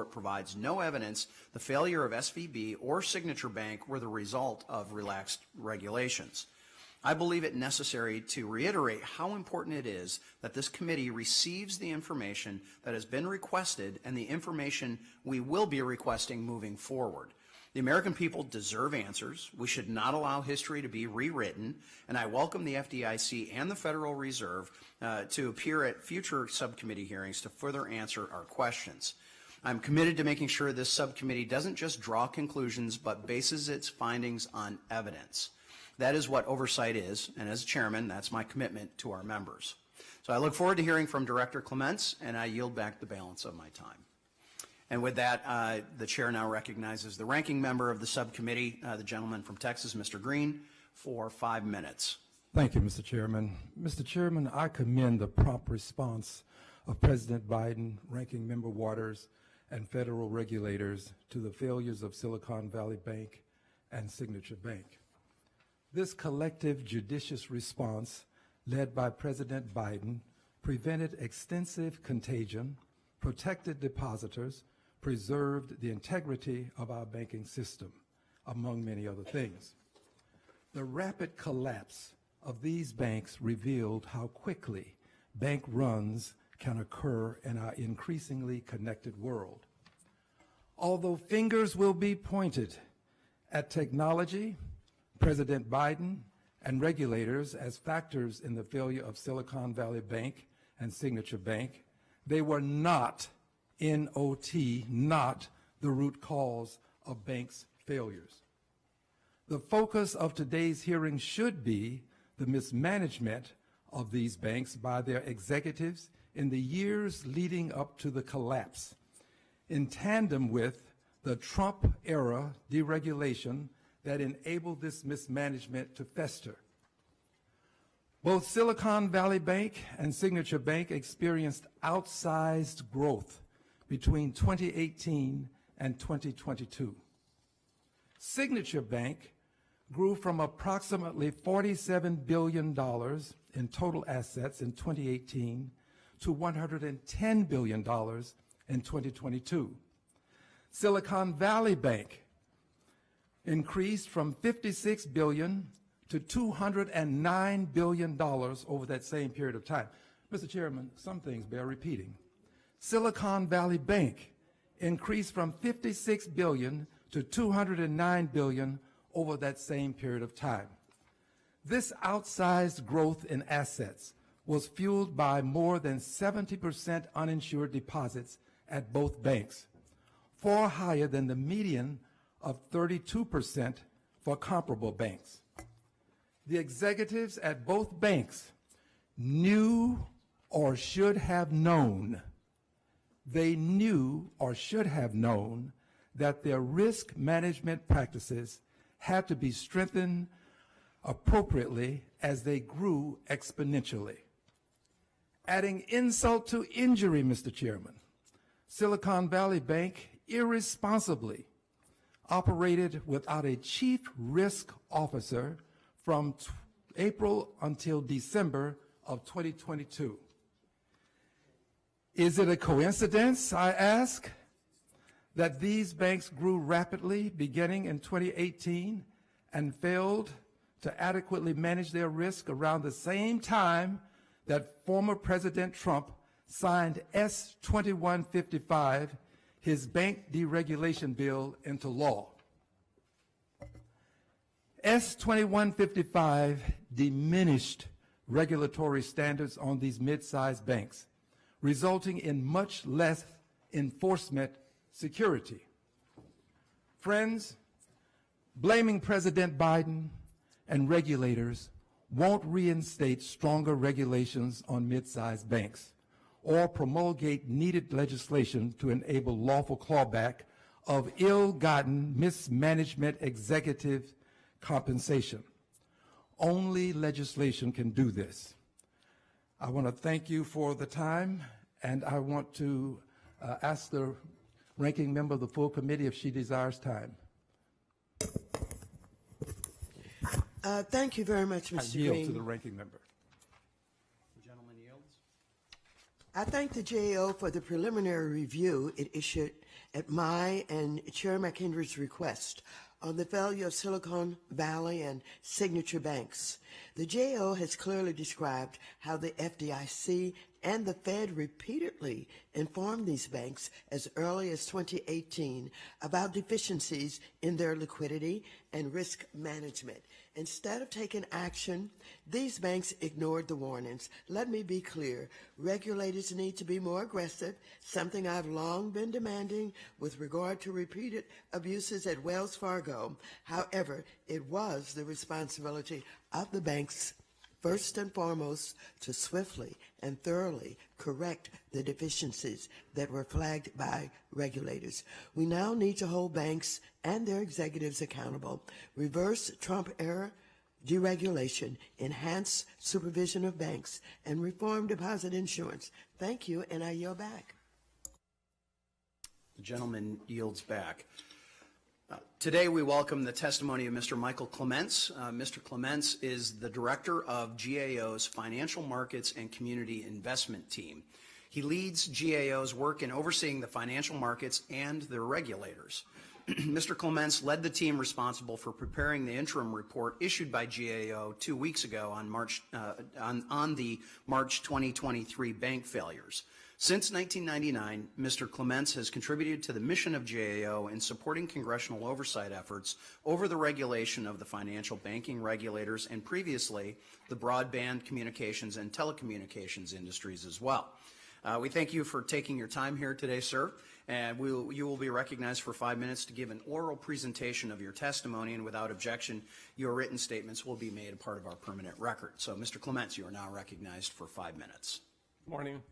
report provides no evidence the failure of SVB or Signature Bank were the result of relaxed regulations. I believe it necessary to reiterate how important it is that this committee receives the information that has been requested and the information we will be requesting moving forward. The American people deserve answers. We should not allow history to be rewritten, and I welcome the FDIC and the Federal Reserve to appear at future subcommittee hearings to further answer our questions. I'm committed to making sure this subcommittee doesn't just draw conclusions, but bases its findings on evidence. That is what oversight is, and as chairman, that's my commitment to our members. So I look forward to hearing from Director Clements, and I yield back the balance of my time. And with that, the chair now recognizes the ranking member of the subcommittee, the gentleman from Texas, Mr. Green, for 5 minutes. Thank you, Mr. Chairman. Mr. Chairman, I commend the prompt response of President Biden, Ranking Member Waters, and federal regulators to the failures of Silicon Valley Bank and Signature Bank. This collective judicious response, led by President Biden, prevented extensive contagion, protected depositors, preserved the integrity of our banking system, among many other things. The rapid collapse of these banks revealed how quickly bank runs can occur in our increasingly connected world. Although fingers will be pointed at technology, President Biden and regulators as factors in the failure of Silicon Valley Bank and Signature Bank, they were not, N-O-T, not the root cause of banks' failures. The focus of today's hearing should be the mismanagement of these banks by their executives in the years leading up to the collapse, in tandem with the Trump-era deregulation that enabled this mismanagement to fester. Both Silicon Valley Bank and Signature Bank experienced outsized growth between 2018 and 2022. Signature Bank grew from approximately $47 billion in total assets in 2018 to $110 billion in 2022. Silicon Valley Bank increased from $56 billion to $209 billion over that same period of time. Mr. Chairman, some things bear repeating. Silicon Valley Bank increased from $56 billion to $209 billion over that same period of time. This outsized growth in assets was fueled by more than 70% uninsured deposits at both banks, far higher than the median of 32% for comparable banks. The executives at both banks knew or should have known, they knew or should have known that their risk management practices had to be strengthened appropriately as they grew exponentially. Adding insult to injury, Mr. Chairman, Silicon Valley Bank irresponsibly operated without a chief risk officer from April until December of 2022. Is it a coincidence, I ask, that these banks grew rapidly beginning in 2018 and failed to adequately manage their risk around the same time that former President Trump signed S-2155, his bank deregulation bill, into law? S-2155 diminished regulatory standards on these mid-sized banks, resulting in much less enforcement security. Friends, blaming President Biden and regulators won't reinstate stronger regulations on mid-sized banks or promulgate needed legislation to enable lawful clawback of ill-gotten mismanagement executive compensation. Only legislation can do this. I want to thank you for the time, and I want to ask the ranking member of the full committee if she desires time. Thank you very much, Mr. I yield Green. to the ranking member. The gentleman yields. I thank the GAO for the preliminary review it issued At my and Chair McHenry's request, on the failure of Silicon Valley and Signature banks, the GAO has clearly described how the FDIC and the Fed repeatedly informed these banks as early as 2018 about deficiencies in their liquidity and risk management. Instead of taking action, these banks ignored the warnings. Let me be clear. Regulators need to be more aggressive, something I've long been demanding with regard to repeated abuses at Wells Fargo. However, it was the responsibility of the banks, first and foremost, to swiftly and thoroughly correct the deficiencies that were flagged by regulators. We now need to hold banks and their executives accountable, reverse Trump-era deregulation, enhance supervision of banks, and reform deposit insurance. Thank you, and I yield back. The gentleman yields back. Today we welcome the testimony of Mr. Michael Clements. Mr. Clements is the director of GAO's Financial Markets and Community Investment Team. He leads GAO's work in overseeing the financial markets and their regulators. Mr. Clements led the team responsible for preparing the interim report issued by GAO 2 weeks ago on the March 2023 bank failures. Since 1999, Mr. Clements has contributed to the mission of GAO in supporting congressional oversight efforts over the regulation of the financial banking regulators and previously the broadband communications and telecommunications industries as well. We thank you for taking your time here today, sir, and you will be recognized for 5 minutes to give an oral presentation of your testimony, and without objection, your written statements will be made a part of our permanent record. So, Mr. Clements, you are now recognized for 5 minutes. Good morning.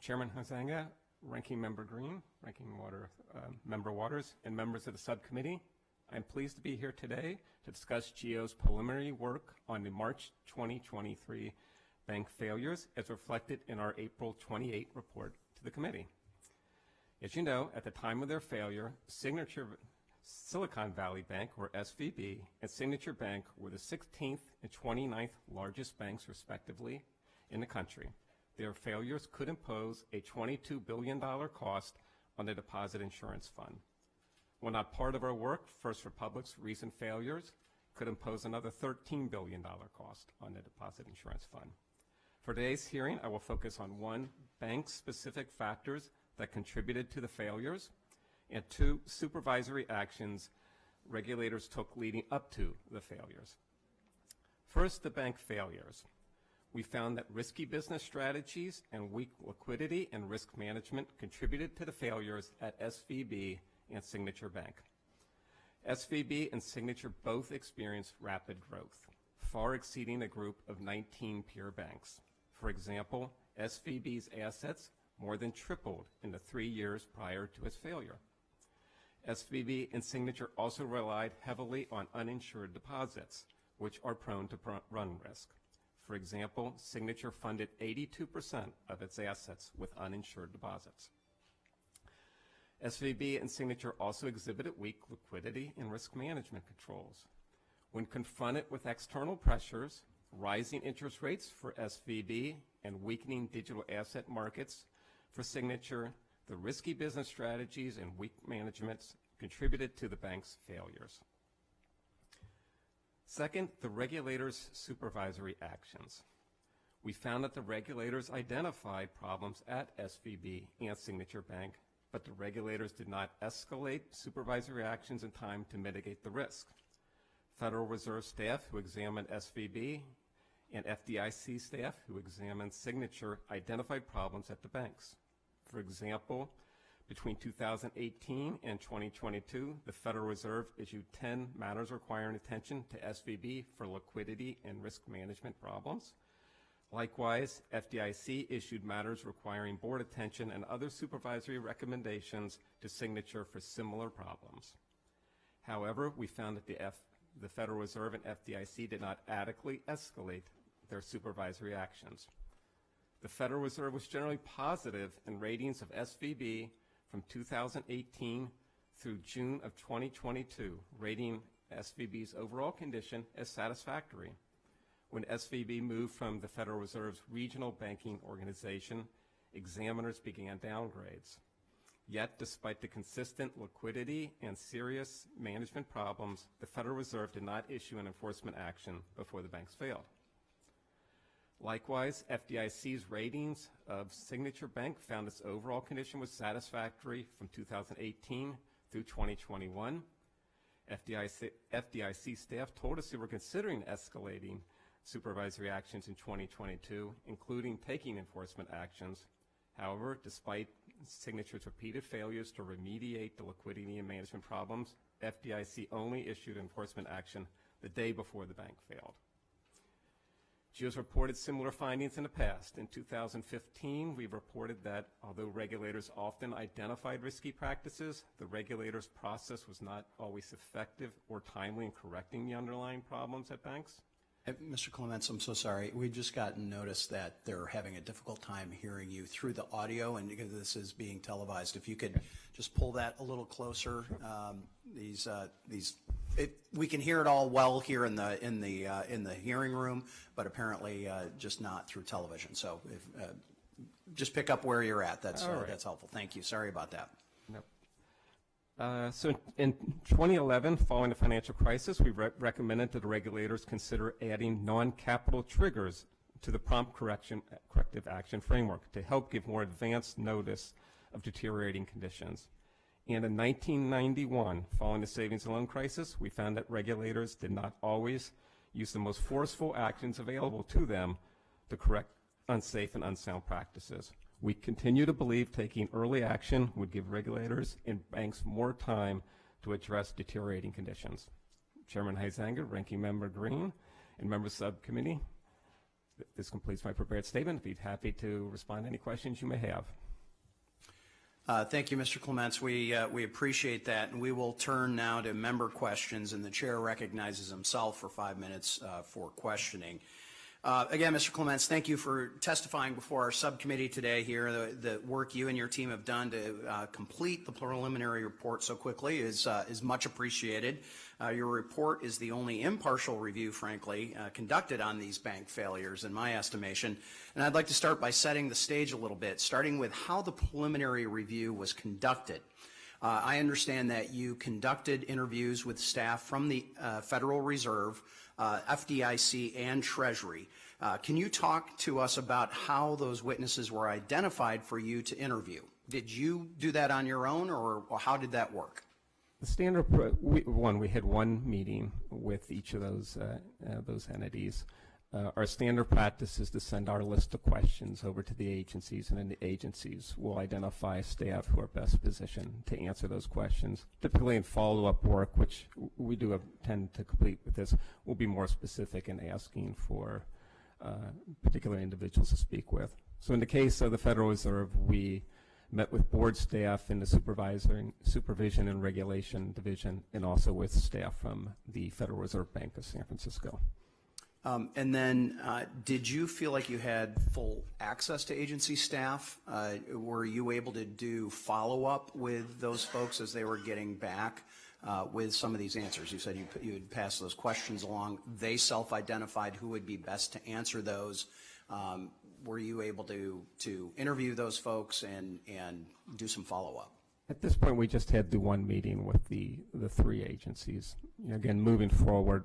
Chairman Hosanga, Ranking Member Green, Member Waters, and members of the subcommittee. I'm pleased to be here today to discuss GAO's preliminary work on the March 2023 bank failures as reflected in our April 28 report to the committee. As you know, at the time of their failure, Silicon Valley Bank, or SVB, and Signature Bank were the 16th and 29th largest banks, respectively, in the country. Their failures could impose a $22 billion cost on the Deposit Insurance Fund. When not part of our work, First Republic's recent failures could impose another $13 billion cost on the Deposit Insurance Fund. For today's hearing, I will focus on 1, bank-specific factors that contributed to the failures, and 2, supervisory actions regulators took leading up to the failures. First, the bank failures. We found that risky business strategies and weak liquidity and risk management contributed to the failures at SVB and Signature Bank. SVB and Signature both experienced rapid growth, far exceeding a group of 19 peer banks. For example, SVB's assets more than tripled in the 3 years prior to its failure. SVB and Signature also relied heavily on uninsured deposits, which are prone to run risk. For example, Signature funded 82% of its assets with uninsured deposits. SVB and Signature also exhibited weak liquidity and risk management controls. When confronted with external pressures, rising interest rates for SVB and weakening digital asset markets for Signature, the risky business strategies and weak management contributed to the bank's failures. Second, the regulators' supervisory actions. We found that the regulators identified problems at SVB and Signature Bank, but the regulators did not escalate supervisory actions in time to mitigate the risk. Federal Reserve staff who examined SVB and FDIC staff who examined Signature identified problems at the banks. For example, between 2018 and 2022, the Federal Reserve issued 10 matters requiring attention to SVB for liquidity and risk management problems. Likewise, FDIC issued matters requiring board attention and other supervisory recommendations to Signature for similar problems. However, we found that the Federal Reserve and FDIC did not adequately escalate their supervisory actions. The Federal Reserve was generally positive in ratings of SVB from 2018 through June of 2022, rating SVB's overall condition as satisfactory. When SVB moved from the Federal Reserve's regional banking organization, examiners began downgrades. Yet, despite the consistent liquidity and serious management problems, the Federal Reserve did not issue an enforcement action before the banks failed. Likewise, FDIC's ratings of Signature Bank found its overall condition was satisfactory from 2018 through 2021. FDIC staff told us they were considering escalating supervisory actions in 2022, including taking enforcement actions. However, despite Signature's repeated failures to remediate the liquidity and management problems, FDIC only issued enforcement action the day before the bank failed. GEO's reported similar findings in the past. In 2015, we reported that although regulators often identified risky practices, the regulators' process was not always effective or timely in correcting the underlying problems at banks. Mr. Clements, I'm so sorry. We just got notice that they're having a difficult time hearing you through the audio, and because this is being televised, if you could just pull that a little closer. We can hear it all well here in the hearing room, but apparently just not through television. So just pick up where you're at. That's helpful. Thank you. Sorry about that. So in 2011, following the financial crisis, we recommended that the regulators consider adding non-capital triggers to the prompt corrective action framework to help give more advanced notice of deteriorating conditions. And in 1991, following the savings and loan crisis, we found that regulators did not always use the most forceful actions available to them to correct unsafe and unsound practices. We continue to believe taking early action would give regulators and banks more time to address deteriorating conditions. Chairman Huizenga, Ranking Member Green, and members of the subcommittee, this completes my prepared statement. I'd be happy to respond to any questions you may have. Thank you, Mr. Clements. We appreciate that, and we will turn now to member questions, and the chair recognizes himself for 5 minutes for questioning. Again, Mr. Clements, thank you for testifying before our subcommittee today here. The work you and your team have done to complete the preliminary report so quickly is much appreciated. Your report is the only impartial review, frankly, conducted on these bank failures, in my estimation. And I'd like to start by setting the stage a little bit, starting with how the preliminary review was conducted. I understand that you conducted interviews with staff from the Federal Reserve, FDIC, and Treasury. Can you talk to us about how those witnesses were identified for you to interview? Did you do that on your own, or how did that work? The standard, we had one meeting with each of those entities. Our standard practice is to send our list of questions over to the agencies, and then the agencies will identify staff who are best positioned to answer those questions. Typically in follow-up work, which we do tend to complete with this, we'll be more specific in asking for particular individuals to speak with. So in the case of the Federal Reserve, we met with board staff in the Supervision and Regulation Division, and also with staff from the Federal Reserve Bank of San Francisco. And then did you feel like you had full access to agency staff? Were you able to do follow-up with those folks as they were getting back with some of these answers? You said you had passed those questions along. They self-identified who would be best to answer those. Were you able to interview those folks and do some follow-up? At this point, we just had the one meeting with the three agencies. Again, moving forward,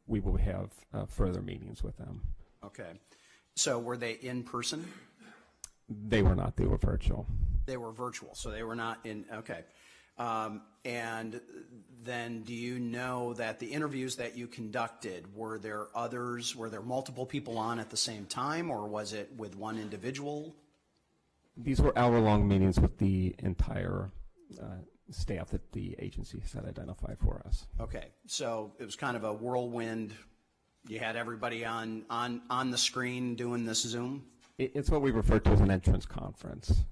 we will have further meetings with them. Okay. So were they in person? They were not. They were virtual. They were virtual, so they were not in. Okay. And then do you know that the interviews that you conducted, were there multiple people on at the same time, or was it with one individual? These were hour-long meetings with the entire staff that the agency had identified for us. Okay, so it was kind of a whirlwind. You had everybody on the screen doing this Zoom? It's what we refer to as an entrance conference.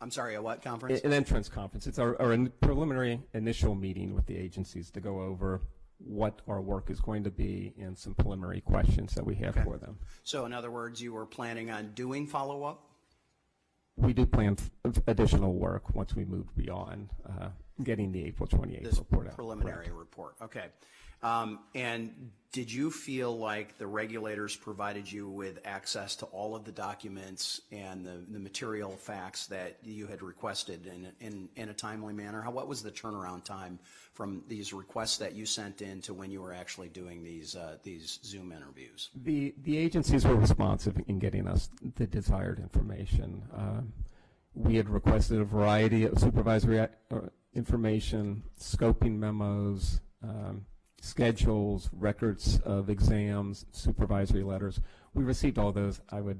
I'm sorry, a what conference? An entrance conference. It's our preliminary initial meeting with the agencies to go over what our work is going to be and some preliminary questions that we have for them. So in other words, you were planning on doing follow-up? We do plan additional work once we move beyond getting the April 28th report out. Preliminary report, okay. And did you feel like the regulators provided you with access to all of the documents and the material facts that you had requested in a timely manner? What was the turnaround time from these requests that you sent in to when you were actually doing these Zoom interviews? The agencies were responsive in getting us the desired information. We had requested a variety of supervisory information, scoping memos, schedules, records of exams, supervisory letters. We received all those, I would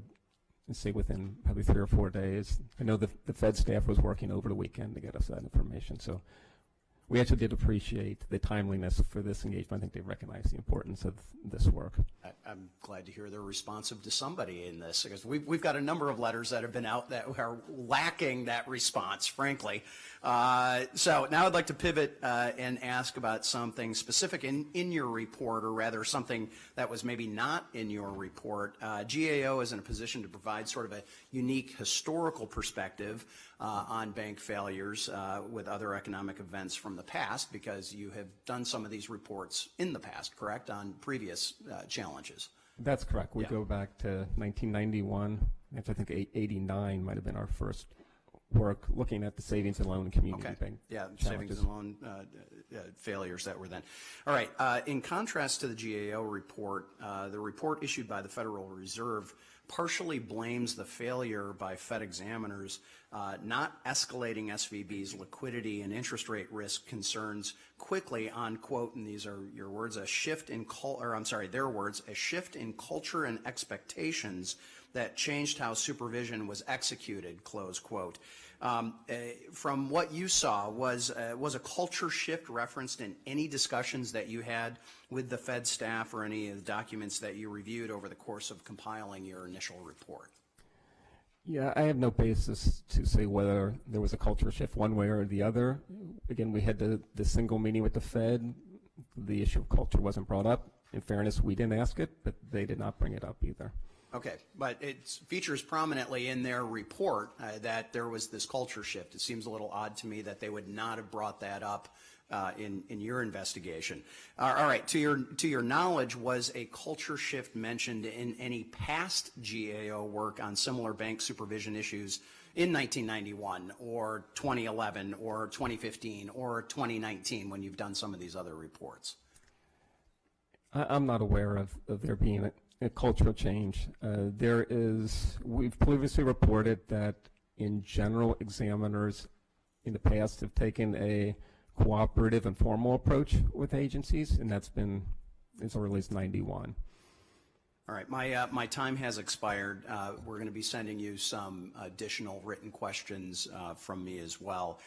say, within probably 3 or 4 days. I know the Fed staff was working over the weekend to get us that information. So we actually did appreciate the timeliness for this engagement. I think they recognize the importance of this work. I'm glad to hear they're responsive to somebody in this, because we've got a number of letters that have been out that are lacking that response, frankly. So now I'd like to pivot and ask about something specific in your report, or rather something that was maybe not in your report. GAO is in a position to provide sort of a unique historical perspective on bank failures with other economic events from the past, because you have done some of these reports in the past, correct, on previous challenges? That's correct. We go back to 1991. I think 89 might have been our first work looking at the savings and loan and community bank challenges. Savings and loan failures that were then. All right. In contrast to the GAO report, the report issued by the Federal Reserve partially blames the failure by Fed examiners not escalating SVB's liquidity and interest rate risk concerns quickly on, quote, and these are your words, a shift in their words, a shift in culture and expectations that changed how supervision was executed, close quote. From what you saw, was a culture shift referenced in any discussions that you had with the Fed staff or any of the documents that you reviewed over the course of compiling your initial report? Yeah, I have no basis to say whether there was a culture shift one way or the other. Again, we had the single meeting with the Fed. The issue of culture wasn't brought up. In fairness, we didn't ask it, but they did not bring it up either. Okay, but it features prominently in their report that there was this culture shift. It seems a little odd to me that they would not have brought that up in your investigation. All right, to your knowledge, was a culture shift mentioned in any past GAO work on similar bank supervision issues in 1991 or 2011 or 2015 or 2019 when you've done some of these other reports? I'm not aware of there being a cultural change. We've previously reported that in general, examiners in the past have taken a cooperative and formal approach with agencies, and that's been as early as 91. All right, my time has expired. We're going to be sending you some additional written questions from me as well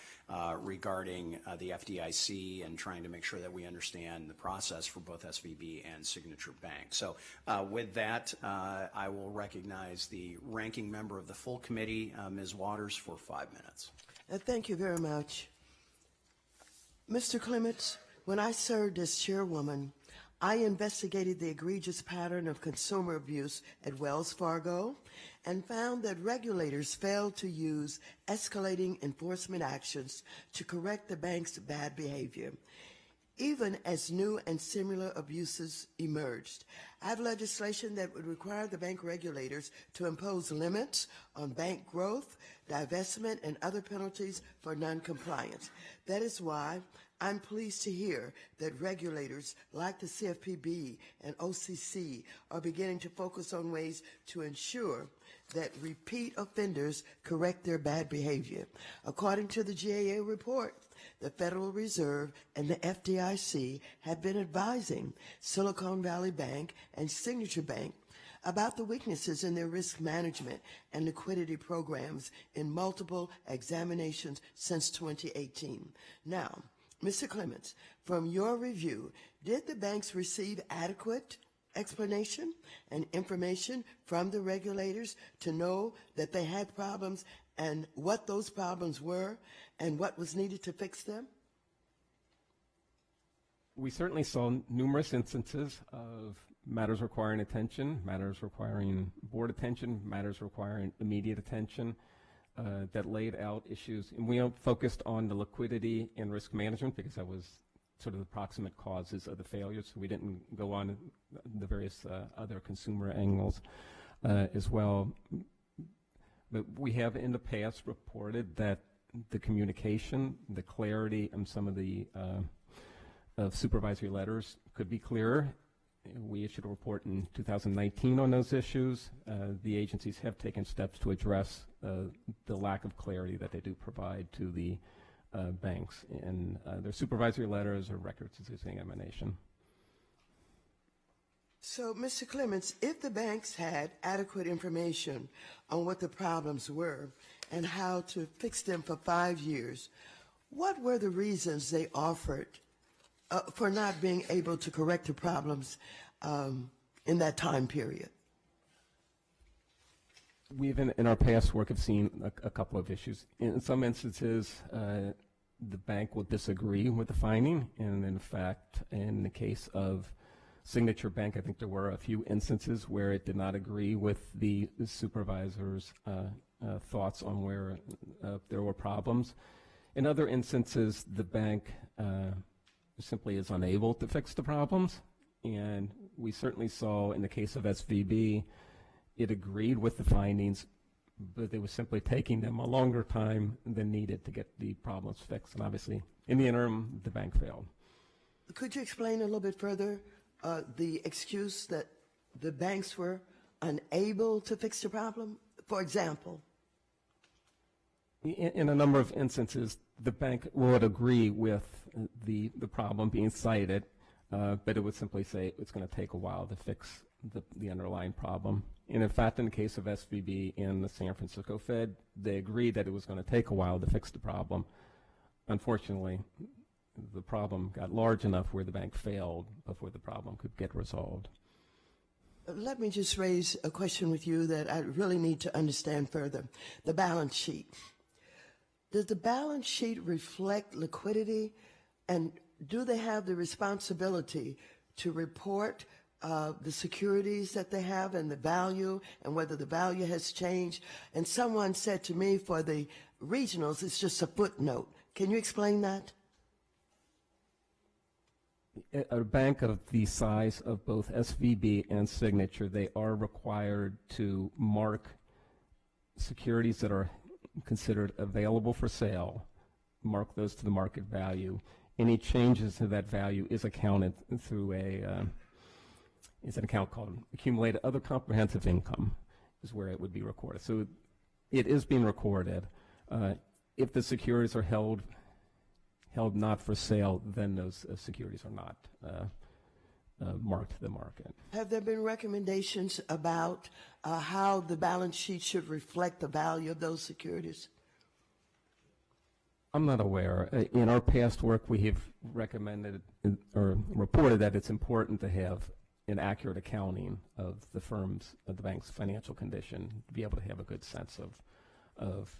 regarding the FDIC and trying to make sure that we understand the process for both SVB and Signature Bank. So with that, I will recognize the ranking member of the full committee, Ms. Waters, for 5 minutes. Thank you very much. Mr. Clements, when I served as chairwoman, I investigated the egregious pattern of consumer abuse at Wells Fargo and found that regulators failed to use escalating enforcement actions to correct the bank's bad behavior, even as new and similar abuses emerged. I have legislation that would require the bank regulators to impose limits on bank growth, divestment, and other penalties for noncompliance. That is why I'm pleased to hear that regulators like the CFPB and OCC are beginning to focus on ways to ensure that repeat offenders correct their bad behavior. According to the GAO report, the Federal Reserve and the FDIC have been advising Silicon Valley Bank and Signature Bank about the weaknesses in their risk management and liquidity programs in multiple examinations since 2018. Now, Mr. Clements, from your review, did the banks receive adequate explanation and information from the regulators to know that they had problems and what those problems were and what was needed to fix them? We certainly saw numerous instances of matters requiring attention, matters requiring board attention, matters requiring immediate attention that laid out issues. And we focused on the liquidity and risk management because that was sort of the proximate causes of the failure, so we didn't go on the various other consumer angles as well. But we have in the past reported that the communication, the clarity, and some of the of supervisory letters could be clearer. We issued a report in 2019 on those issues. The agencies have taken steps to address the lack of clarity that they do provide to the banks in their supervisory letters or records of examination. So, Mr. Clements, if the banks had adequate information on what the problems were and how to fix them for 5 years, what were the reasons they offered for not being able to correct the problems in that time period? We've, in our past work, have seen a couple of issues. In some instances, the bank will disagree with the finding, and in fact, in the case of Signature Bank, I think there were a few instances where it did not agree with the supervisor's thoughts on where there were problems. In other instances, the bank simply is unable to fix the problems, and we certainly saw in the case of SVB, it agreed with the findings, but it was simply taking them a longer time than needed to get the problems fixed. And obviously, in the interim, the bank failed. Could you explain a little bit further the excuse that the banks were unable to fix the problem? For example? In a number of instances, the bank would agree with the problem being cited, but it would simply say it's going to take a while to fix the underlying problem. And in fact, in the case of SVB and the San Francisco Fed, they agreed that it was going to take a while to fix the problem. Unfortunately, the problem got large enough where the bank failed before the problem could get resolved. Let me just raise a question with you that I really need to understand further. The balance sheet. Does the balance sheet reflect liquidity, and do they have the responsibility to report the securities that they have and the value and whether the value has changed? And someone said to me for the regionals, it's just a footnote. Can you explain that? A bank of the size of both SVB and Signature, they are required to mark securities that are considered available for sale, mark those to the market value. Any changes to that value is accounted through an account called accumulated other comprehensive income is where it would be recorded. So it is being recorded. If the securities are held not for sale, then those securities are not marked to the market. Have there been recommendations about how the balance sheet should reflect the value of those securities? I'm not aware. In our past work, we have recommended or reported that it's important to have an accurate accounting of the bank's financial condition, to be able to have a good sense of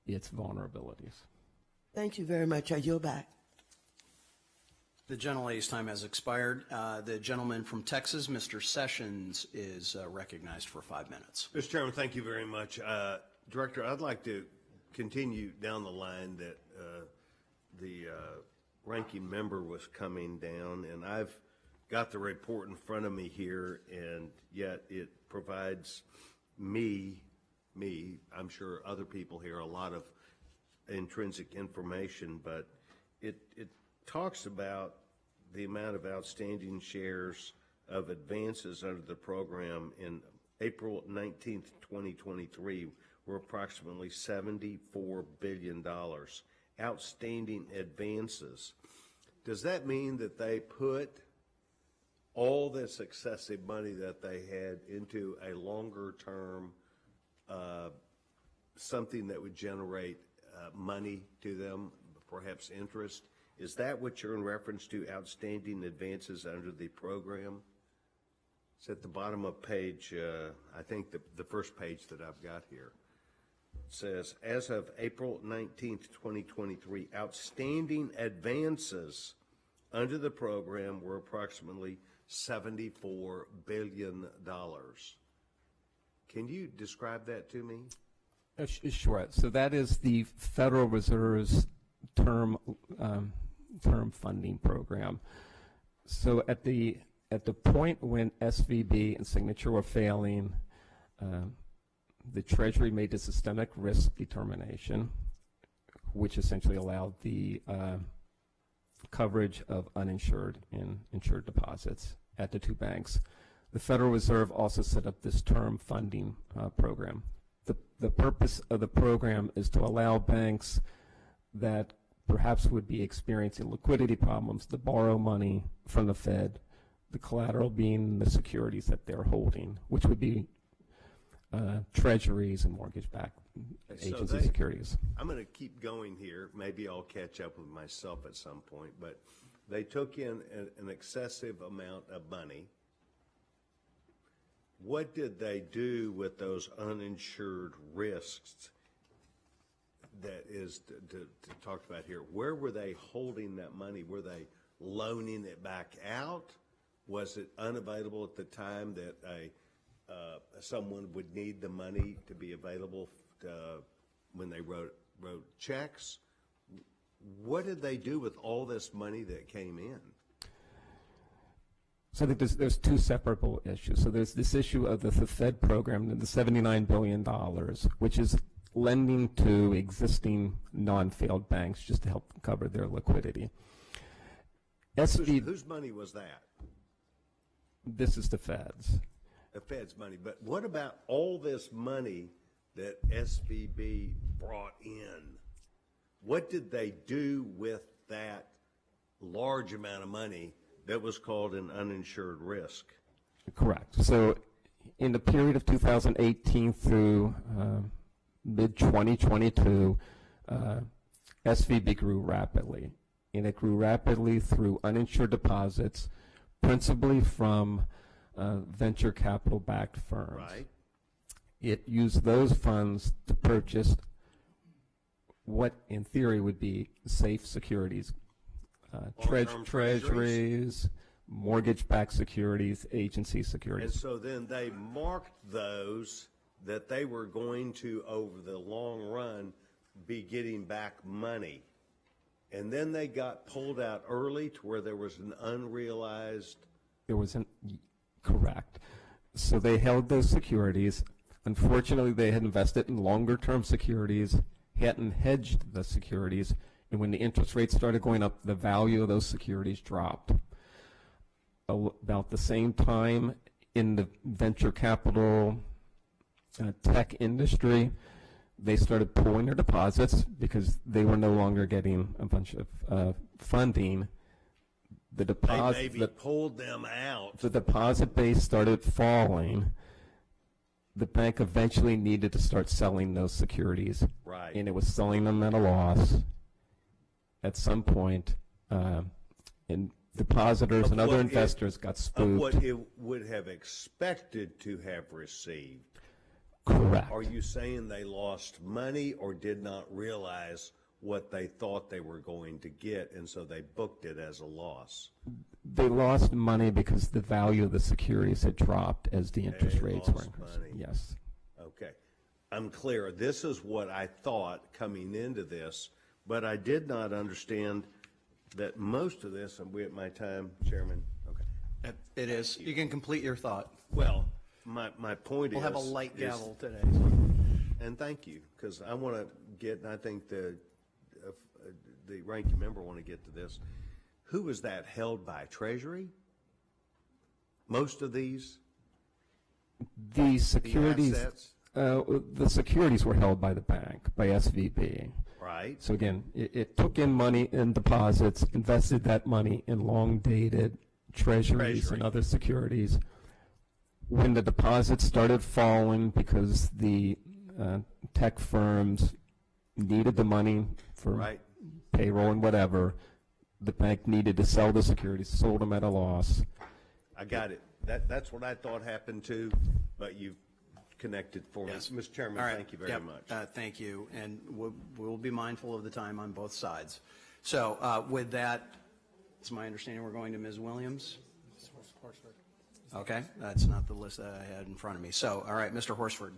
its vulnerabilities. Thank you very much. I yield back. The gentlelady's time has expired. The gentleman from Texas, Mr. Sessions, is recognized for 5 minutes. Mr. Chairman, thank you very much. Director, I'd like to continue down the line that the ranking member was coming down, and I've got the report in front of me here, and yet it provides me, I'm sure other people here, a lot of intrinsic information, but it talks about the amount of outstanding shares of advances under the program in April 19th, 2023 were approximately $74 billion. Outstanding advances. Does that mean that they put all this excessive money that they had into a longer term, something that would generate money to them, perhaps interest? Is that what you're in reference to, outstanding advances under the program? It's at the bottom of page, I think the first page that I've got here. It says, as of April 19th, 2023, outstanding advances under the program were approximately $74 billion. Can you describe that to me? Sure. So that is the Federal Reserve's term term funding program. So at the point when SVB and Signature were failing, the Treasury made the systemic risk determination, which essentially allowed the coverage of uninsured and insured deposits at the two banks. The Federal Reserve also set up this term funding program. The purpose of the program is to allow banks that perhaps would be experiencing liquidity problems to borrow money from the Fed, the collateral being the securities that they're holding, which would be treasuries and mortgage-backed agency securities. I'm going to keep going here. Maybe I'll catch up with myself at some point, but they took in an excessive amount of money. What did they do with those uninsured risks that is talked about here? Where were they holding that money? Were they loaning it back out? Was it unavailable at the time that someone would need the money to be available when they wrote checks? What did they do with all this money that came in? So I think there's two separable issues. So there's this issue of the Fed program, the $79 billion, which is lending to existing non-failed banks just to help cover their liquidity. Whose money was that? This is the Fed's. The Fed's money. But what about all this money that SVB brought in? What did they do with that large amount of money that was called an uninsured risk? Correct. So in the period of 2018 through mid-2022, SVB grew rapidly. And it grew rapidly through uninsured deposits, principally from venture capital-backed firms. Right. It used those funds to purchase what, in theory, would be safe securities, treasuries, mortgage-backed securities, agency securities. And so then they marked those that they were going to, over the long run, be getting back money. And then they got pulled out early to where there was an unrealized. There was an, correct. So they held those securities. Unfortunately, they had invested in longer-term securities, hadn't hedged the securities, and when the interest rates started going up, the value of those securities dropped. About the same time in the venture capital tech industry, they started pulling their deposits because they were no longer getting a bunch of funding. The deposit, they maybe pulled them out. The deposit base started falling. The bank eventually needed to start selling those securities. Right. And it was selling them at a loss at some point. And depositors and other investors got spooked. Of what it would have expected to have received. Correct. Are you saying they lost money or did not realize what they thought they were going to get, and so they booked it as a loss? They lost money because the value of the securities had dropped as the interest rates were increasing. Money. Yes. Okay. I'm clear. This is what I thought coming into this, but I did not understand that most of this, and we at my time, Chairman. Okay. It is. You can complete your thought. Well, my point We'll is. have a light gavel today. And thank you, because I want to get, and I think the ranking member want to get to this. Who is that held by? Treasury? Most of these? The securities. The assets? The securities were held by the bank, by SVB. Right. So again, it took in money in deposits, invested that money in long-dated treasuries and other securities. When the deposits started falling because the tech firms needed the money for payroll and whatever, the bank needed to sell the securities, sold them at a loss. I got it. That's what I thought happened too, but you've connected for me. Mr. Chairman, thank you very much. Thank you, and we'll be mindful of the time on both sides. So with that, it's my understanding we're going to Ms. Williams. Okay, that's not the list that I had in front of me. So, all right, Mr. Horsford,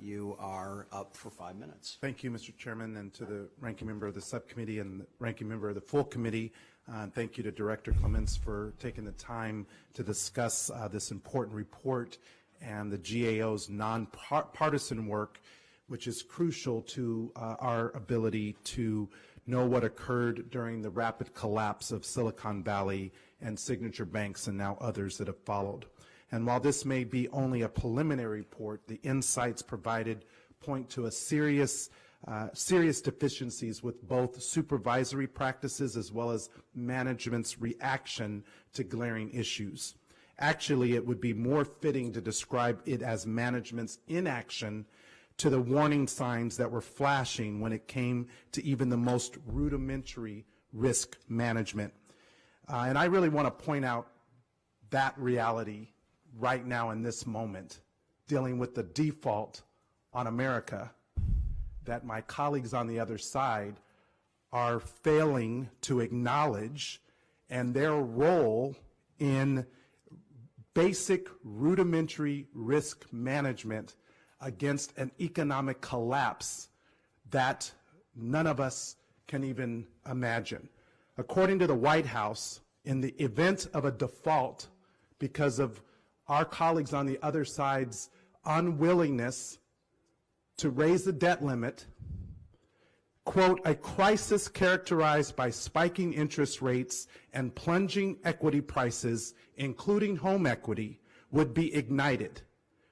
you are up for 5 minutes. Thank you, Mr. Chairman, and to the ranking member of the subcommittee and the ranking member of the full committee. And thank you to Director Clements for taking the time to discuss this important report and the GAO's nonpartisan work, which is crucial to our ability to know what occurred during the rapid collapse of Silicon Valley and Signature Banks and now others that have followed. And while this may be only a preliminary report, the insights provided point to a serious deficiencies with both supervisory practices as well as management's reaction to glaring issues. Actually, it would be more fitting to describe it as management's inaction to the warning signs that were flashing when it came to even the most rudimentary risk management. And I really want to point out that reality right now in this moment, dealing with the default on America, that my colleagues on the other side are failing to acknowledge, and their role in basic rudimentary risk management against an economic collapse that none of us can even imagine. According to the White House, in the event of a default because of our colleagues on the other side's unwillingness to raise the debt limit, quote, a crisis characterized by spiking interest rates and plunging equity prices, including home equity, would be ignited.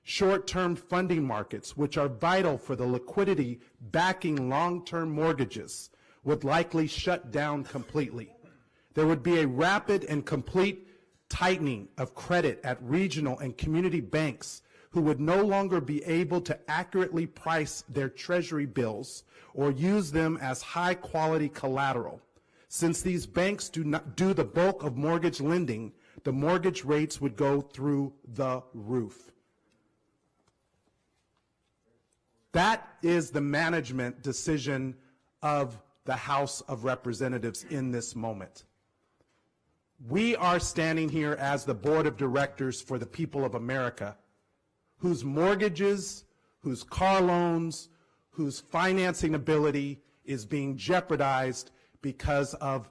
Short-term funding markets, which are vital for the liquidity backing long-term mortgages, would likely shut down completely. There would be a rapid and complete tightening of credit at regional and community banks who would no longer be able to accurately price their treasury bills or use them as high-quality collateral. Since these banks do not do the bulk of mortgage lending, the mortgage rates would go through the roof. That is the management decision of the House of Representatives in this moment. We are standing here as the board of directors for the people of America, whose mortgages, whose car loans, whose financing ability is being jeopardized because of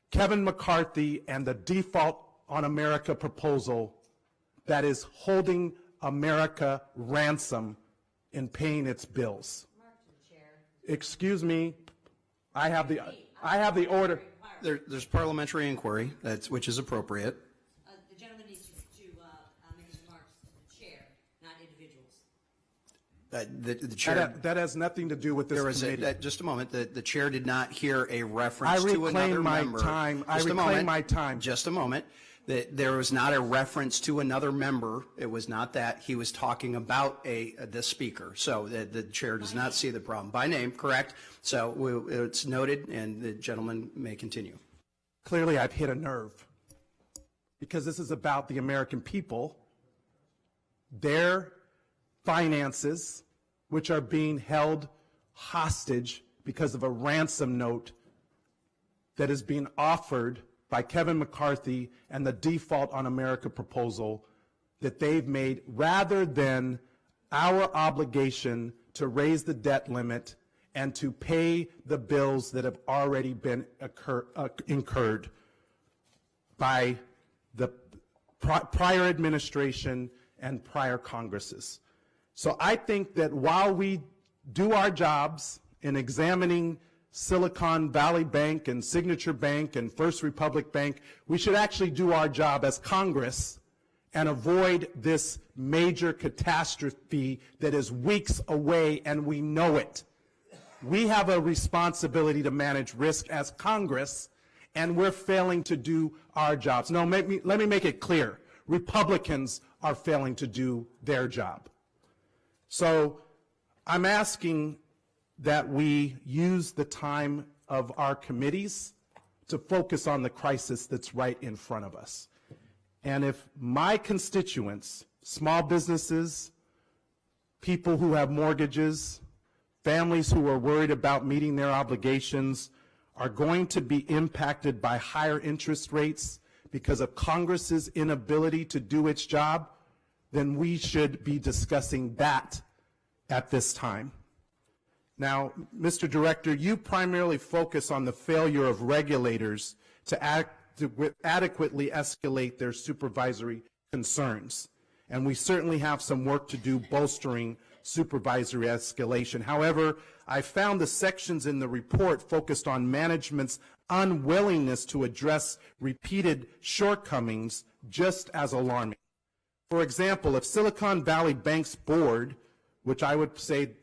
Kevin McCarthy and the default on America proposal that is holding America ransom in paying its bills. Excuse me, I have the order. There's parliamentary inquiry, which is appropriate. The gentleman needs to make his remarks to the chair, not individuals. The chair. That has nothing to do with this committee. Just a moment. The chair did not hear a reference I to another member. I reclaim my time. Just a moment. There was not a reference to another member. It was not that. He was talking about the speaker. So the chair does not see the problem. By name, correct. So it's noted, and the gentleman may continue. Clearly, I've hit a nerve because this is about the American people, their finances, which are being held hostage because of a ransom note that is being offered by Kevin McCarthy and the default on America proposal that they've made, rather than our obligation to raise the debt limit and to pay the bills that have already been incurred by the prior administration and prior Congresses. So I think that while we do our jobs in examining Silicon Valley Bank and Signature Bank and First Republic Bank, we should actually do our job as Congress and avoid this major catastrophe that is weeks away, and we know it. We have a responsibility to manage risk as Congress, and we're failing to do our jobs. No, let me make it clear. Republicans are failing to do their job. So I'm asking that we use the time of our committees to focus on the crisis that's right in front of us. And if my constituents, small businesses, people who have mortgages, families who are worried about meeting their obligations, are going to be impacted by higher interest rates because of Congress's inability to do its job, then we should be discussing that at this time. Now, Mr. Director, you primarily focus on the failure of regulators to adequately escalate their supervisory concerns. And we certainly have some work to do bolstering supervisory escalation. However, I found the sections in the report focused on management's unwillingness to address repeated shortcomings just as alarming. For example, if Silicon Valley Bank's board, which I would say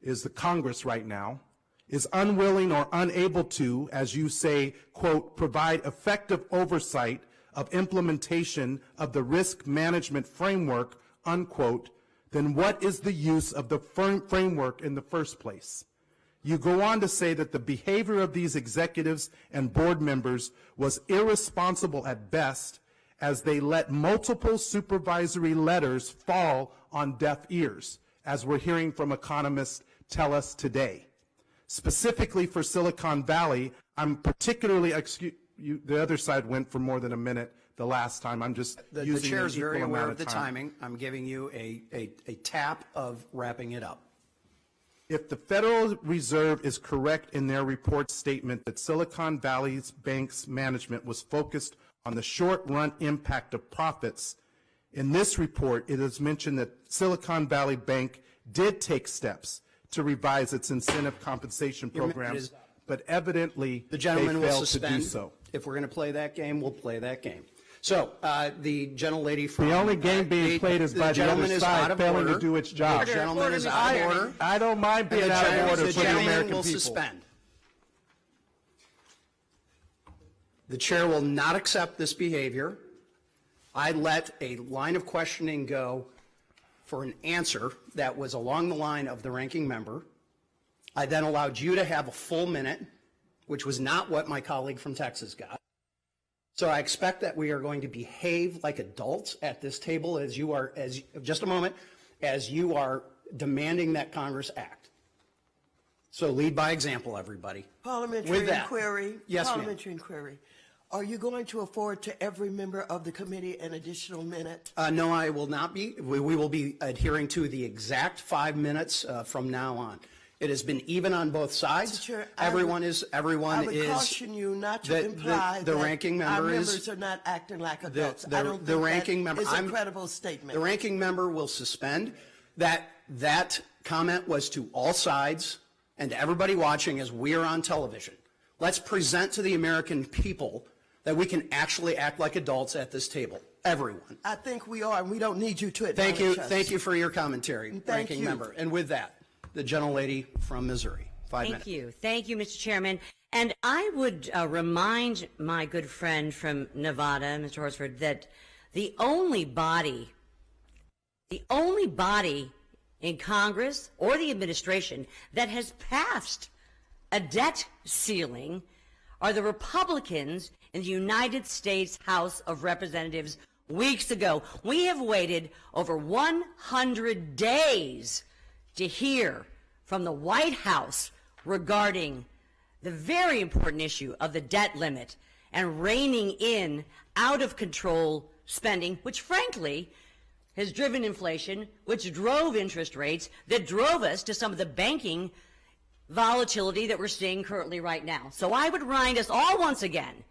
is the Congress right now, is unwilling or unable to, as you say, quote, provide effective oversight of implementation of the risk management framework, unquote, then what is the use of the framework in the first place? You go on to say that the behavior of these executives and board members was irresponsible at best, as they let multiple supervisory letters fall on deaf ears, as we're hearing from economists tell us today. Specifically for Silicon Valley, I'm particularly, the other side went for more than a minute the last time. I'm just using the chair is an equal very aware amount of the time. timing. I'm giving you a tap of wrapping it up. If the Federal Reserve is correct in their report statement that Silicon Valley Bank's management was focused on the short-run impact of profits, in this report it is mentioned that Silicon Valley Bank did take steps to revise its incentive compensation programs, but evidently The gentleman they will failed to suspend. do so. If we're going to play that game, we'll play that game. So the gentlelady from The only game being played is by the gentleman other is side out of failing order. to do its job. The gentleman is out of order. I don't mind being The out of order the for the gentleman American will people. suspend. The chair will not accept this behavior. I let a line of questioning go for an answer that was along the line of the ranking member. I then allowed you to have a full minute, which was not what my colleague from Texas got. So I expect that we are going to behave like adults at this table as you are, just a moment, as you are demanding that Congress act. So lead by example, everybody. Parliamentary With that, inquiry. yes, ma'am. Parliamentary inquiry. Are you going to afford to every member of the committee an additional minute? No, I will not be. We will be adhering to the exact 5 minutes from now on. It has been even on both sides. Mr. Chair, Everyone is. I would caution you not to imply the that ranking member our is. members are not acting like adults. The I don't the think ranking that member. is a credible statement. The ranking member will suspend. That comment was to all sides and to everybody watching as we are on television. Let's present to the American people that we can actually act like adults at this table. Everyone. I think we are, and we don't need you to admonish us. Thank you for your commentary, ranking you. member. And with that, the gentlelady from Missouri. 5 minutes. Thank you, Mr. Chairman. And I would remind my good friend from Nevada, Mr. Horsford, that the only body in Congress or the administration that has passed a debt ceiling are the Republicans in the United States House of Representatives weeks ago. We have waited over 100 days to hear from the White House regarding the very important issue of the debt limit and reining in out of control spending, which frankly has driven inflation, which drove interest rates, that drove us to some of the banking volatility that we're seeing currently right now. So I would remind us all once again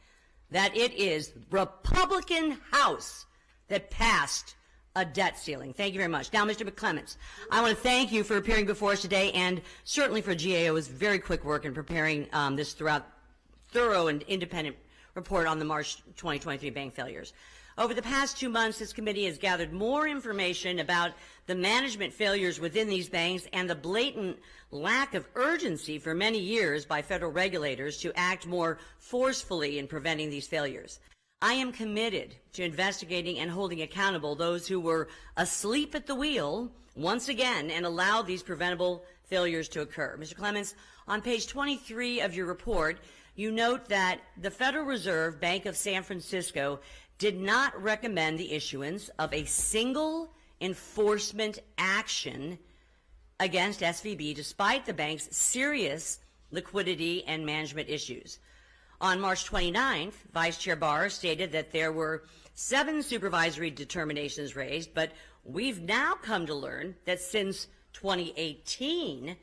that it is Republican House that passed a debt ceiling. Thank you very much. Now, Mr. Clements, I want to thank you for appearing before us today, and certainly for GAO's very quick work in preparing this thorough and independent report on the March 2023 bank failures. Over the past 2 months, this committee has gathered more information about the management failures within these banks and the blatant lack of urgency for many years by federal regulators to act more forcefully in preventing these failures. I am committed to investigating and holding accountable those who were asleep at the wheel once again and allowed these preventable failures to occur. Mr. Clements, on page 23 of your report, you note that the Federal Reserve Bank of San Francisco did not recommend the issuance of a single enforcement action against SVB despite the bank's serious liquidity and management issues. On March 29th, Vice Chair Barr stated that there were 7 supervisory determinations raised, but we've now come to learn that since 2018,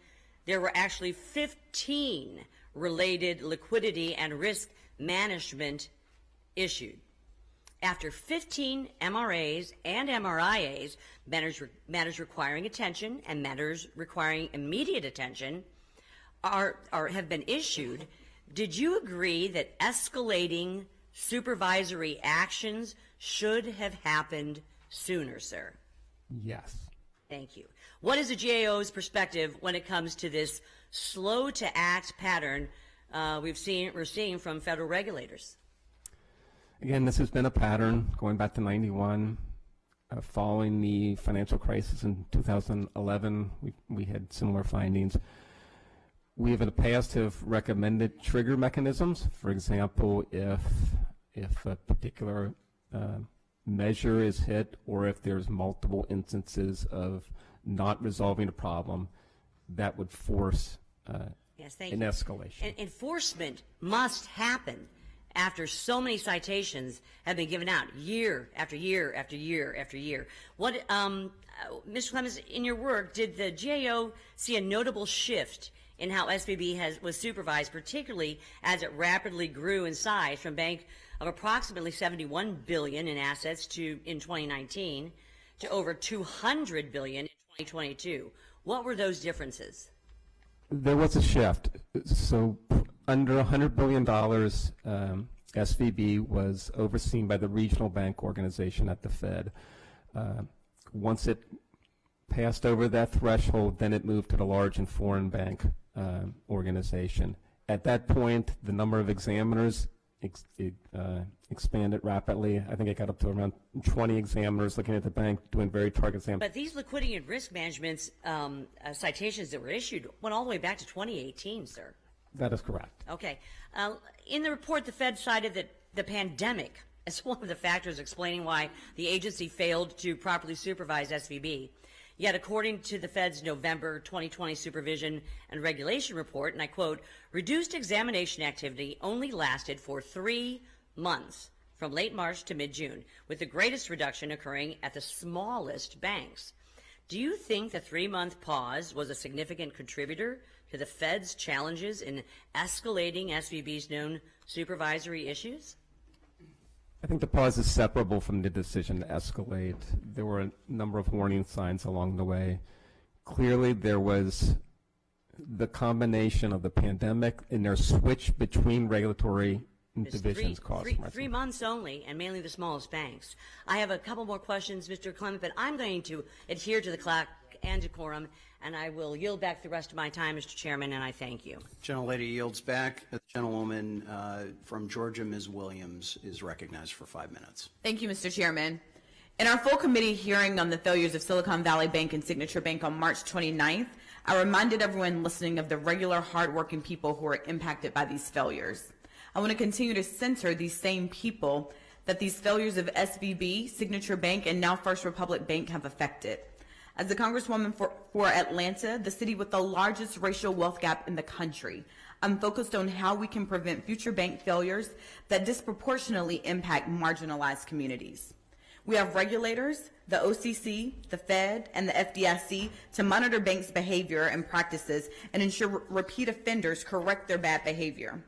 there were actually 15 related liquidity and risk management issued. After 15 MRAs and MRIAs, matters requiring attention and matters requiring immediate attention have been issued, did you agree that escalating supervisory actions should have happened sooner, sir? Yes. Thank you. What is the GAO's perspective when it comes to this slow-to-act pattern we're seeing from federal regulators? Again, this has been a pattern going back to 91. Following the financial crisis in 2011, we had similar findings. We have in the past have recommended trigger mechanisms. For example, if a particular measure is hit, or if there's multiple instances of not resolving a problem, that would force an escalation. Enforcement must happen after so many citations have been given out year after year after year after year. What, Mr. Clements, in your work, did the GAO see a notable shift in how SVB was supervised, particularly as it rapidly grew in size from a bank of approximately $71 billion in assets in 2019 to over $200 billion in 2022? What were those differences? There was a shift. So under $100 billion, SVB was overseen by the regional bank organization at the Fed. Once it passed over that threshold, then it moved to the large and foreign bank organization. At that point, the number of examiners expanded rapidly. I think it got up to around 20 examiners looking at the bank, doing very targeted exams. But these liquidity and risk management citations that were issued went all the way back to 2018, sir. That is correct. Okay. In the report, the Fed cited that the pandemic as one of the factors explaining why the agency failed to properly supervise SVB. Yet, according to the Fed's November 2020 Supervision and Regulation Report, and I quote, reduced examination activity only lasted for 3 months, from late March to mid-June, with the greatest reduction occurring at the smallest banks. Do you think the 3-month pause was a significant contributor to the Fed's challenges in escalating SVB's known supervisory issues? I think the pause is separable from the decision to escalate. There were a number of warning signs along the way. Clearly, there was the combination of the pandemic and their switch between regulatory divisions caused. 3 months only, and mainly the smallest banks. I have a couple more questions, Mr. Clement, but I'm going to adhere to the clock and decorum, and I will yield back the rest of my time, Mr. Chairman, and I thank you. Gentlelady yields back. The gentlewoman from Georgia, Ms. Williams, is recognized for 5 minutes. Thank you, Mr. Chairman. In our full committee hearing on the failures of Silicon Valley Bank and Signature Bank on March 29th, I reminded everyone listening of the regular, hardworking people who are impacted by these failures. I want to continue to center these same people that these failures of SVB, Signature Bank, and now First Republic Bank have affected. As the Congresswoman for Atlanta, the city with the largest racial wealth gap in the country, I'm focused on how we can prevent future bank failures that disproportionately impact marginalized communities. We have regulators, the OCC, the Fed, and the FDIC to monitor banks' behavior and practices and ensure repeat offenders correct their bad behavior.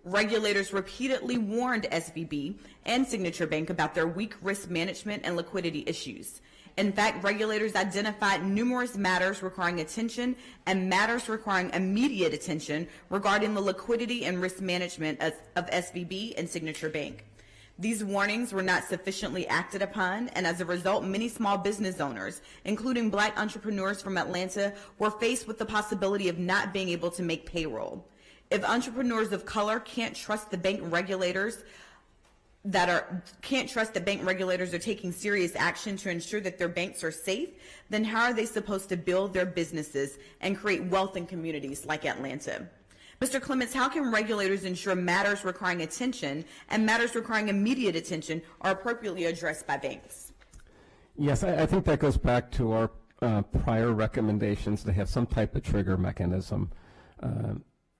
Regulators repeatedly warned SVB and Signature Bank about their weak risk management and liquidity issues. In fact, regulators identified numerous matters requiring attention and matters requiring immediate attention regarding the liquidity and risk management of SVB and Signature Bank. These warnings were not sufficiently acted upon, and as a result, many small business owners, including Black entrepreneurs from Atlanta, were faced with the possibility of not being able to make payroll. If entrepreneurs of color can't trust the bank regulators are taking serious action to ensure that their banks are safe, then how are they supposed to build their businesses and create wealth in communities like Atlanta? Mr. Clements, how can regulators ensure matters requiring attention and matters requiring immediate attention are appropriately addressed by banks? Yes, I think that goes back to our prior recommendations to have some type of trigger mechanism.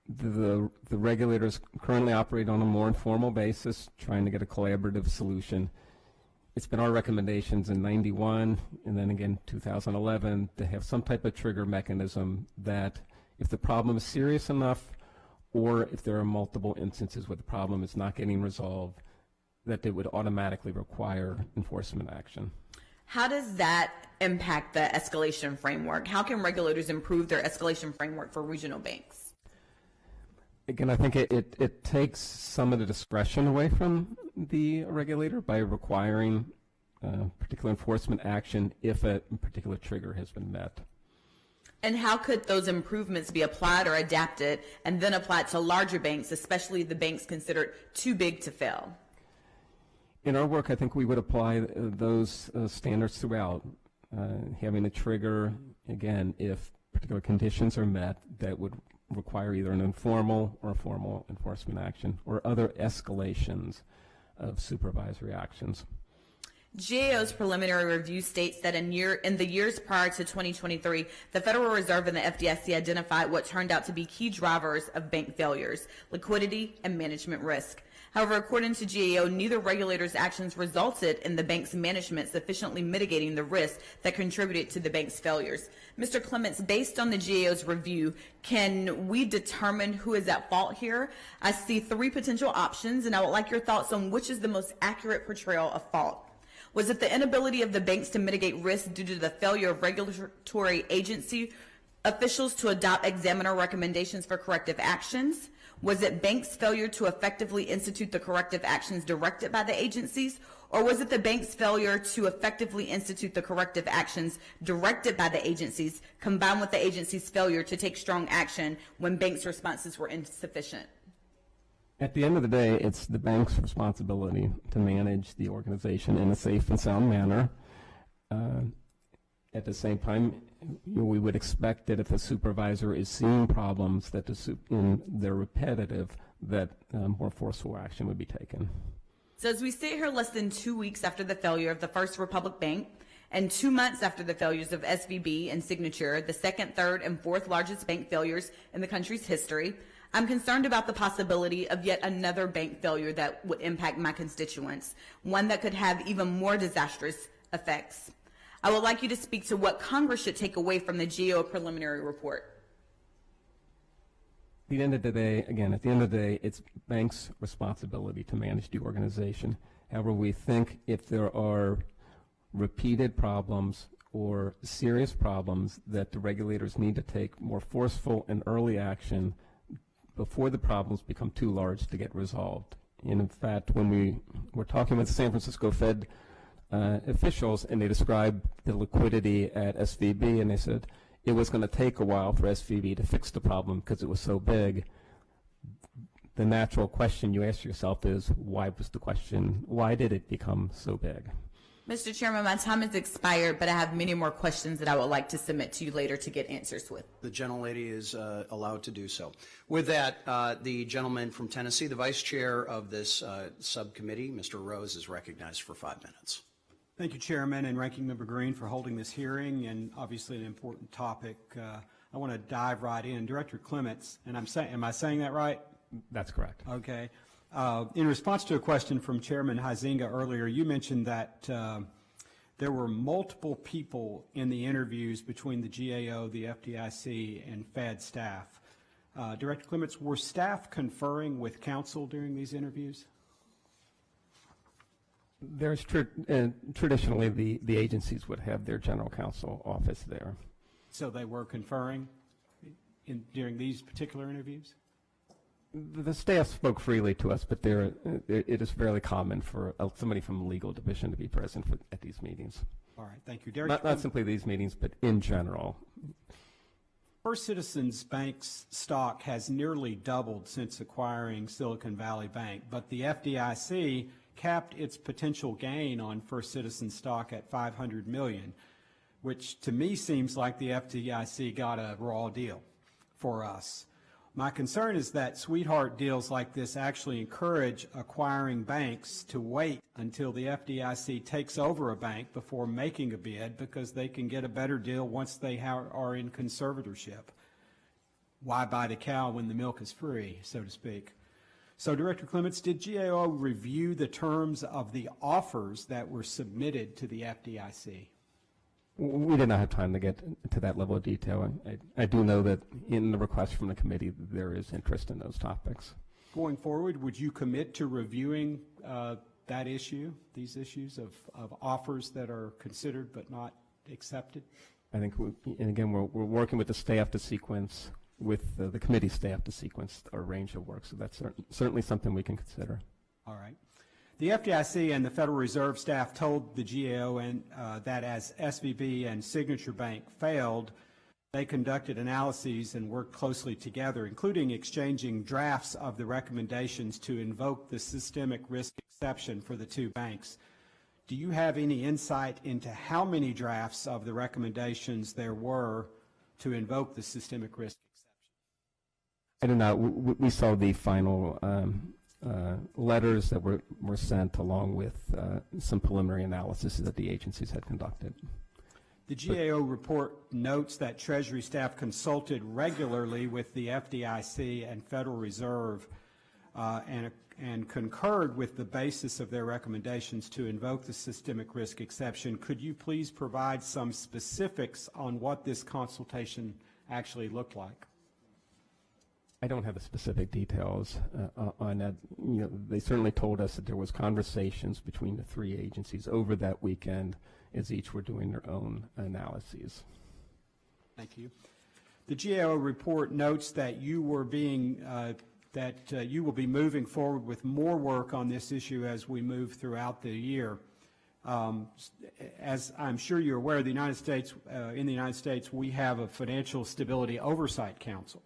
the regulators currently operate on a more informal basis, trying to get a collaborative solution. It's been our recommendations in 91 and then again 2011 to have some type of trigger mechanism that if the problem is serious enough or if there are multiple instances where the problem is not getting resolved, that they would automatically require enforcement action. How does that impact the escalation framework? How can regulators improve their escalation framework for regional banks? Again, I think it takes some of the discretion away from the regulator by requiring particular enforcement action if a particular trigger has been met. And how could those improvements be applied or adapted and then applied to larger banks, especially the banks considered too big to fail? In our work, I think we would apply those standards throughout, having a trigger, again, if particular conditions are met that would require either an informal or formal enforcement action or other escalations of supervisory actions. GAO's preliminary review states that in the years prior to 2023, the Federal Reserve and the FDIC identified what turned out to be key drivers of bank failures: liquidity and management risk. However, according to GAO, neither regulator's actions resulted in the bank's management sufficiently mitigating the risk that contributed to the bank's failures. Mr. Clements, based on the GAO's review, can we determine who is at fault here? I see three potential options, and I would like your thoughts on which is the most accurate portrayal of fault. Was it the inability of the banks to mitigate risk due to the failure of regulatory agency officials to adopt examiner recommendations for corrective actions? Was it banks' failure to effectively institute the corrective actions directed by the agencies? Or was it the bank's failure to effectively institute the corrective actions directed by the agencies, combined with the agency's failure to take strong action when banks' responses were insufficient? At the end of the day, it's the bank's responsibility to manage the organization in a safe and sound manner. At the same time, we would expect that if a supervisor is seeing problems that they're repetitive, that more forceful action would be taken. So as we sit here less than 2 weeks after the failure of the First Republic Bank and 2 months after the failures of SVB and Signature, the second, third, and fourth largest bank failures in the country's history, I'm concerned about the possibility of yet another bank failure that would impact my constituents, one that could have even more disastrous effects. I would like you to speak to what Congress should take away from the GAO preliminary report. At the end of the day, it's banks' responsibility to manage the organization. However, we think if there are repeated problems or serious problems that the regulators need to take more forceful and early action before the problems become too large to get resolved. And in fact, when we were talking with the San Francisco Fed officials, and they described the liquidity at SVB, and they said it was going to take a while for SVB to fix the problem because it was so big. The natural question you ask yourself is, why did it become so big? Mr. Chairman, my time has expired, but I have many more questions that I would like to submit to you later to get answers with. The gentlelady is allowed to do so. With that, the gentleman from Tennessee, the vice chair of this subcommittee, Mr. Rose, is recognized for 5 minutes. Thank you, Chairman and Ranking Member Green, for holding this hearing, and obviously an important topic. I want to dive right in. Director Clements, and am I saying that right? That's correct. Okay. In response to a question from Chairman Huizinga earlier, you mentioned that there were multiple people in the interviews between the GAO, the FDIC, and Fed staff. Director Clements, were staff conferring with counsel during these interviews? There's traditionally the agencies would have their general counsel office there. So they were conferring during these particular interviews? The staff spoke freely to us, but it is fairly common for somebody from the legal division to be present at these meetings. All right, thank you. Derek, not simply these meetings, but in general. First Citizens Bank's stock has nearly doubled since acquiring Silicon Valley Bank, but the FDIC capped its potential gain on First Citizens stock at $500 million, which to me seems like the FDIC got a raw deal for us. My concern is that sweetheart deals like this actually encourage acquiring banks to wait until the FDIC takes over a bank before making a bid because they can get a better deal once they are in conservatorship. why buy the cow when the milk is free, so to speak? So, Director Clements, did GAO review the terms of the offers that were submitted to the FDIC? We did not have time to get to that level of detail. I do know that in the request from the committee, there is interest in those topics. Going forward, would you commit to reviewing that issue, these issues of offers that are considered but not accepted? I think, and again, we're working with the staff to sequence, with the committee staff to sequence our range of work, so that's certainly something we can consider. All right. The FDIC and the Federal Reserve staff told the GAO that as SVB and Signature Bank failed, they conducted analyses and worked closely together, including exchanging drafts of the recommendations to invoke the systemic risk exception for the two banks. Do you have any insight into how many drafts of the recommendations there were to invoke the systemic risk exception? I do not. We saw the final letters that were sent along with some preliminary analysis that the agencies had conducted. The GAO report notes that Treasury staff consulted regularly with the FDIC and Federal Reserve and concurred with the basis of their recommendations to invoke the systemic risk exception. Could you please provide some specifics on what this consultation actually looked like? I don't have the specific details on that. You know, they certainly told us that there was conversations between the three agencies over that weekend as each were doing their own analyses. Thank you. The GAO report notes that you were being you will be moving forward with more work on this issue as we move throughout the year. As I'm sure you're aware, in the United States, we have a Financial Stability Oversight Council,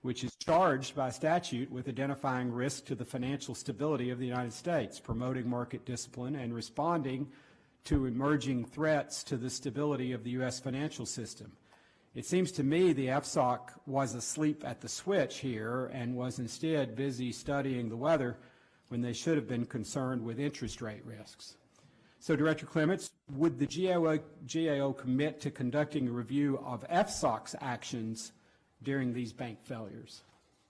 which is charged by statute with identifying risk to the financial stability of the United States, promoting market discipline, and responding to emerging threats to the stability of the U.S. financial system. It seems to me the FSOC was asleep at the switch here and was instead busy studying the weather when they should have been concerned with interest rate risks. So, Director Clements, would the GAO commit to conducting a review of FSOC's actions during these bank failures?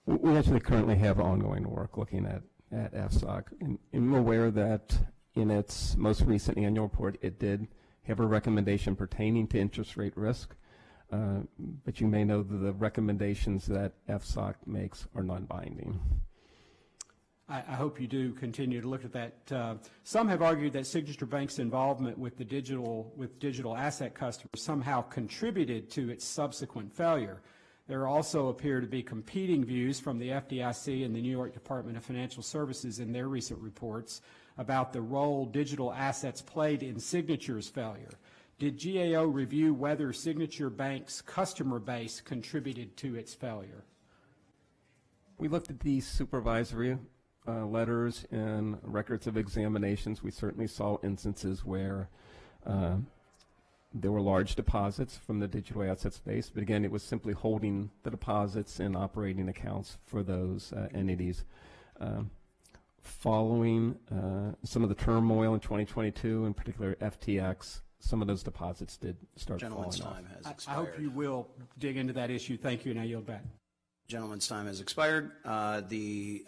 We actually currently have ongoing work looking at FSOC, and we're aware that in its most recent annual report, it did have a recommendation pertaining to interest rate risk, but you may know that the recommendations that FSOC makes are non-binding. I hope you do continue to look at that. Some have argued that Signature Bank's involvement with digital asset customers somehow contributed to its subsequent failure. There also appear to be competing views from the FDIC and the New York Department of Financial Services in their recent reports about the role digital assets played in Signature's failure. Did GAO review whether Signature Bank's customer base contributed to its failure? We looked at the supervisory letters and records of examinations. We certainly saw instances where there were large deposits from the digital asset space, but again, it was simply holding the deposits in operating accounts for those entities. Following some of the turmoil in 2022, in particular FTX, some of those deposits did start falling off. Gentleman's time has expired. I hope you will dig into that issue. Thank you, and I yield back. Gentleman's time has expired. The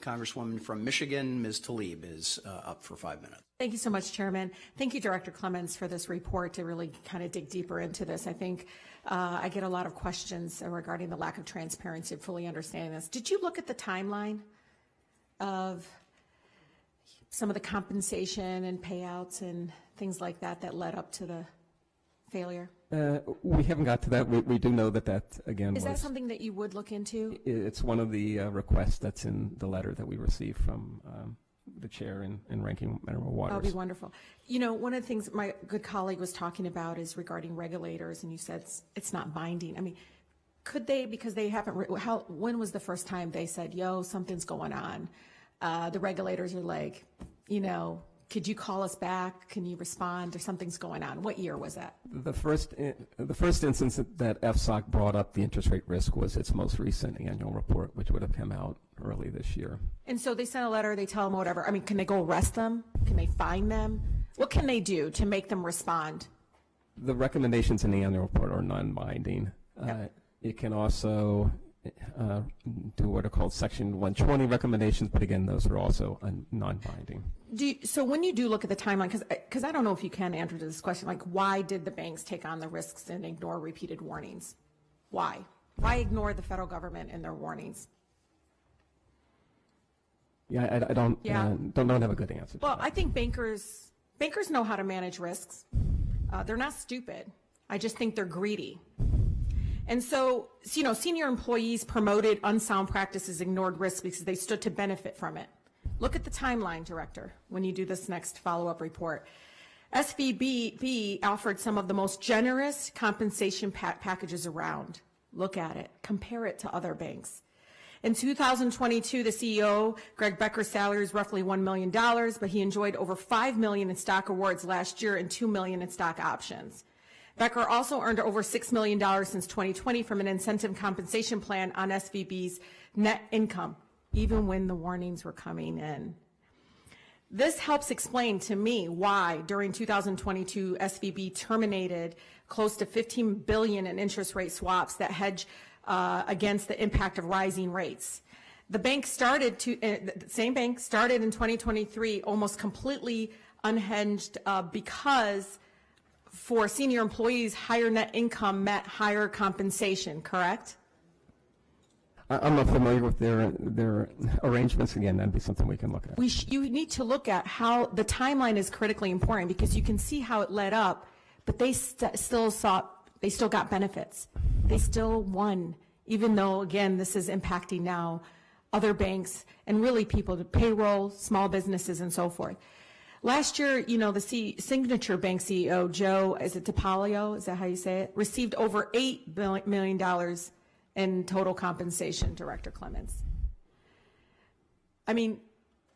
Congresswoman from Michigan, Ms. Tlaib, is up for 5 minutes. Thank you so much, Chairman. Thank you, Director Clements, for this report to really kind of dig deeper into this. I think I get a lot of questions regarding the lack of transparency of fully understanding this. Did you look at the timeline of some of the compensation and payouts and things like that that led up to the failure? We haven't got to that. We do know that again, is that something that you would look into? It's one of the requests that's in the letter that we received from the chair and ranking member Waters. That would be wonderful. You know, one of the things my good colleague was talking about is regarding regulators, and you said it's not binding. I mean, could they, because they haven't, when was the first time they said, yo, something's going on? The regulators are like, you know, could you call us back? Can you respond? Or something's going on. What year was that? The first instance that FSOC brought up the interest rate risk was its most recent annual report, which would have come out early this year. And so they sent a letter, they tell them whatever. I mean, can they go arrest them? Can they fine them? What can they do to make them respond? The recommendations in the annual report are non-binding. Yep. It can also do what are called Section 120 recommendations, but again, those are also non-binding. So when you do look at the timeline, because I don't know if you can answer to this question, like why did the banks take on the risks and ignore repeated warnings? Why? Why ignore the federal government and their warnings? Yeah, I don't have a good answer to Well, that. I think bankers know how to manage risks. They're not stupid. I just think they're greedy. And so, senior employees promoted unsound practices, ignored risks because they stood to benefit from it. Look at the timeline, Director, when you do this next follow-up report. SVB offered some of the most generous compensation packages around. Look at it. Compare it to other banks. In 2022, the CEO, Greg Becker's salary is roughly $1 million, but he enjoyed over $5 million in stock awards last year and $2 million in stock options. Becker also earned over $6 million since 2020 from an incentive compensation plan on SVB's net income, even when the warnings were coming in. This helps explain to me why during 2022, SVB terminated close to $15 billion in interest rate swaps that hedge against the impact of rising rates. The same bank started in 2023 almost completely unhinged because for senior employees, higher net income meant higher compensation, correct? I'm not familiar with their arrangements. Again, that'd be something we can look at. You need to look at how the timeline is critically important because you can see how it led up, but they still got benefits. They still won, even though, again, this is impacting now other banks and really people to payroll, small businesses, and so forth. Last year, the Signature Bank CEO, Joe, is it DiPaolo, is that how you say it, received over $8 million in total compensation, Director Clements. I mean,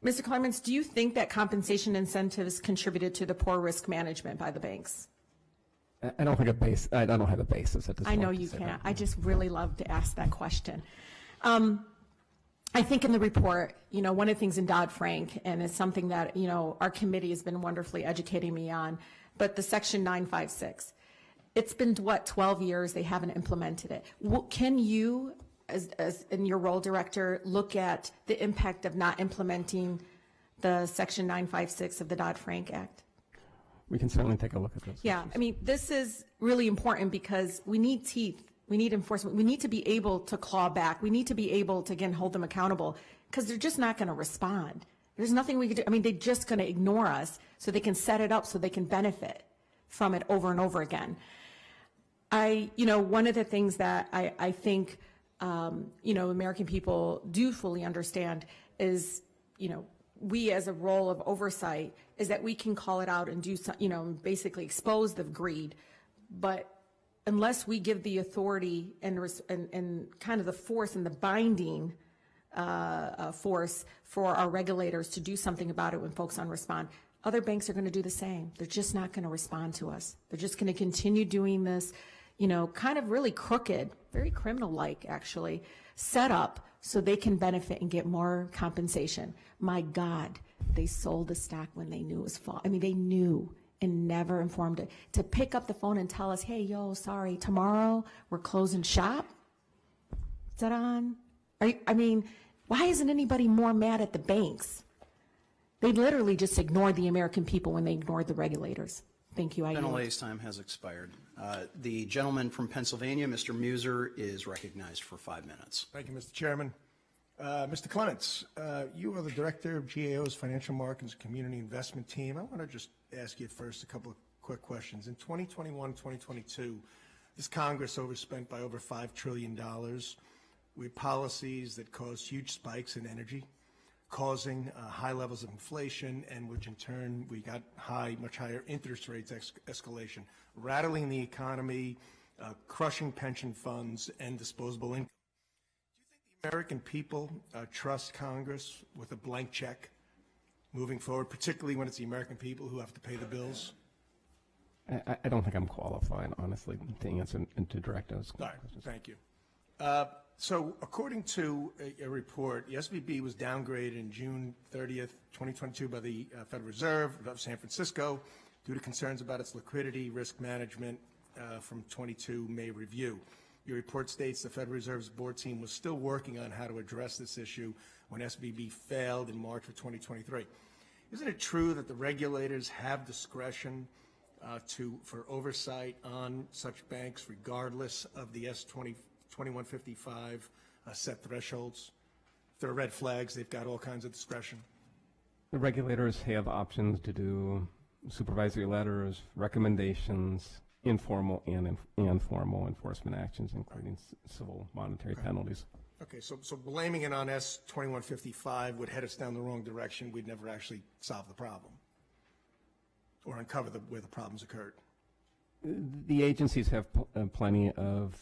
Mr. Clements, do you think that compensation incentives contributed to the poor risk management by the banks? I don't have a basis at this point. I know you can't. I just really love to ask that question. I think in the report, one of the things in Dodd-Frank, and it's something that, our committee has been wonderfully educating me on, but the Section 956, it's been, 12 years, they haven't implemented it. Can you, as in your role, Director, look at the impact of not implementing the Section 956 of the Dodd-Frank Act? We can certainly take a look at this. Yeah, I mean, this is really important because we need teeth. We need enforcement. We need to be able to claw back. We need to be able to, again, hold them accountable because they're just not going to respond. There's nothing we can do. I mean, they're just going to ignore us so they can set it up so they can benefit from it over and over again. One of the things that I think, American people do fully understand is, we as a role of oversight is that we can call it out and do, basically expose the greed, but unless we give the authority and kind of the force and the binding force for our regulators to do something about it when folks unrespond, other banks are going to do the same. They're just not going to respond to us. They're just going to continue doing this, kind of really crooked, very criminal-like actually, set up so they can benefit and get more compensation. My God, they sold the stock when they knew it was false. I mean, they knew and never informed it. To pick up the phone and tell us, hey, sorry, tomorrow we're closing shop? Is that on? Why isn't anybody more mad at the banks? They literally just ignored the American people when they ignored the regulators. Thank you. Penalty's time has expired. The gentleman from Pennsylvania, Mr. Muser, is recognized for 5 minutes. Thank you, Mr. Chairman. Mr. Clements, you are the Director of GAO's Financial Markets Community Investment Team. I want to just ask you first a couple of quick questions. In 2021, 2022, this Congress overspent by over $5 trillion with policies that caused huge spikes in energy, causing high levels of inflation, and which in turn we got much higher interest rates escalation, rattling the economy, crushing pension funds and disposable income. Do you think the American people trust Congress with a blank check moving forward, particularly when it's the American people who have to pay the bills? I don't think I'm qualified, honestly, to answer and to direct those questions. All right, thank you. So according to a report, the SVB was downgraded in June 30th, 2022 by the Federal Reserve of San Francisco due to concerns about its liquidity risk management from 22 May review. Your report states the Federal Reserve's board team was still working on how to address this issue when SVB failed in March of 2023. Isn't it true that the regulators have discretion for oversight on such banks regardless of the S2155 set thresholds? If there are red flags, they've got all kinds of discretion. The regulators have options to do supervisory letters, recommendations, informal and formal enforcement actions, including civil monetary penalties. Okay, so blaming it on S2155 would head us down the wrong direction. We'd never actually solve the problem or uncover where the problems occurred. The agencies have plenty of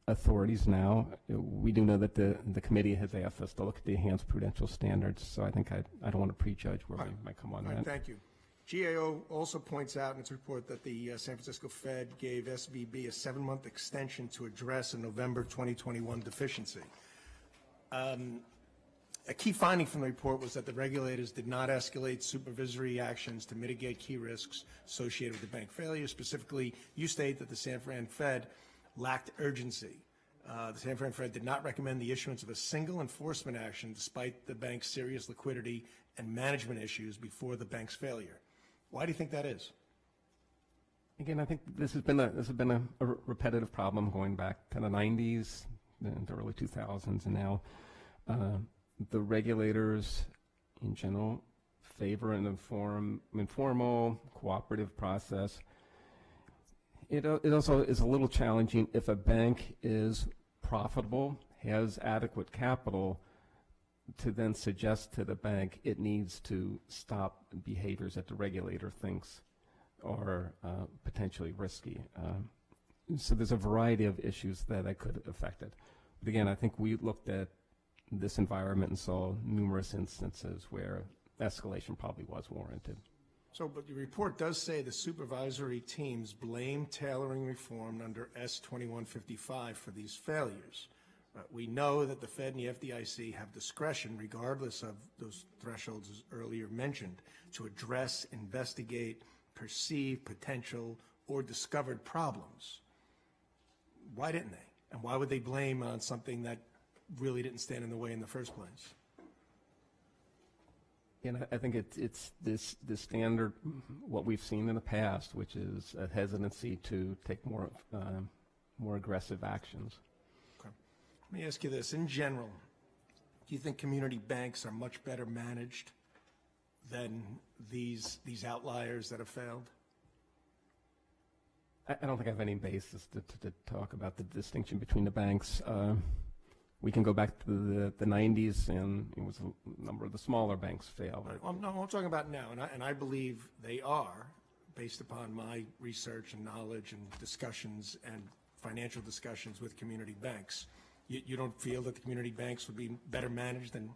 authorities now. We do know that the committee has asked us to look at the enhanced prudential standards, so I think I don't want to prejudge where we might come on that. Thank you. GAO also points out in its report that the San Francisco Fed gave SVB a 7-month extension to address a November 2021 deficiency. A key finding from the report was that the regulators did not escalate supervisory actions to mitigate key risks associated with the bank failure. Specifically, you state that the San Fran Fed lacked urgency. The San Fran Fed did not recommend the issuance of a single enforcement action despite the bank's serious liquidity and management issues before the bank's failure. Why do you think that is? Again, I think this has been a repetitive problem going back to the 90s, the early 2000s, and now the regulators in general favor an informal, cooperative process. It also is a little challenging if a bank is profitable, has adequate capital, to then suggest to the bank it needs to stop behaviors that the regulator thinks are potentially risky. So there's a variety of issues that could affect it. But again, I think we looked at this environment and saw numerous instances where escalation probably was warranted. So, but the report does say the supervisory teams blame tailoring reform under S2155 for these failures. We know that the Fed and the FDIC have discretion, regardless of those thresholds as earlier mentioned, to address, investigate, perceive potential or discovered problems. Why didn't they? And why would they blame on something that really didn't stand in the way in the first place? And I think it's this standard, what we've seen in the past, which is a hesitancy to take more aggressive actions. Okay. Let me ask you this. In general, do you think community banks are much better managed than these outliers that have failed? I don't think I have any basis to talk about the distinction between the banks. We can go back to the 90s, and it was a number of the smaller banks failed. No, I'm talking about now, and I believe they are, based upon my research and knowledge and discussions and financial discussions with community banks. You don't feel that the community banks would be better managed than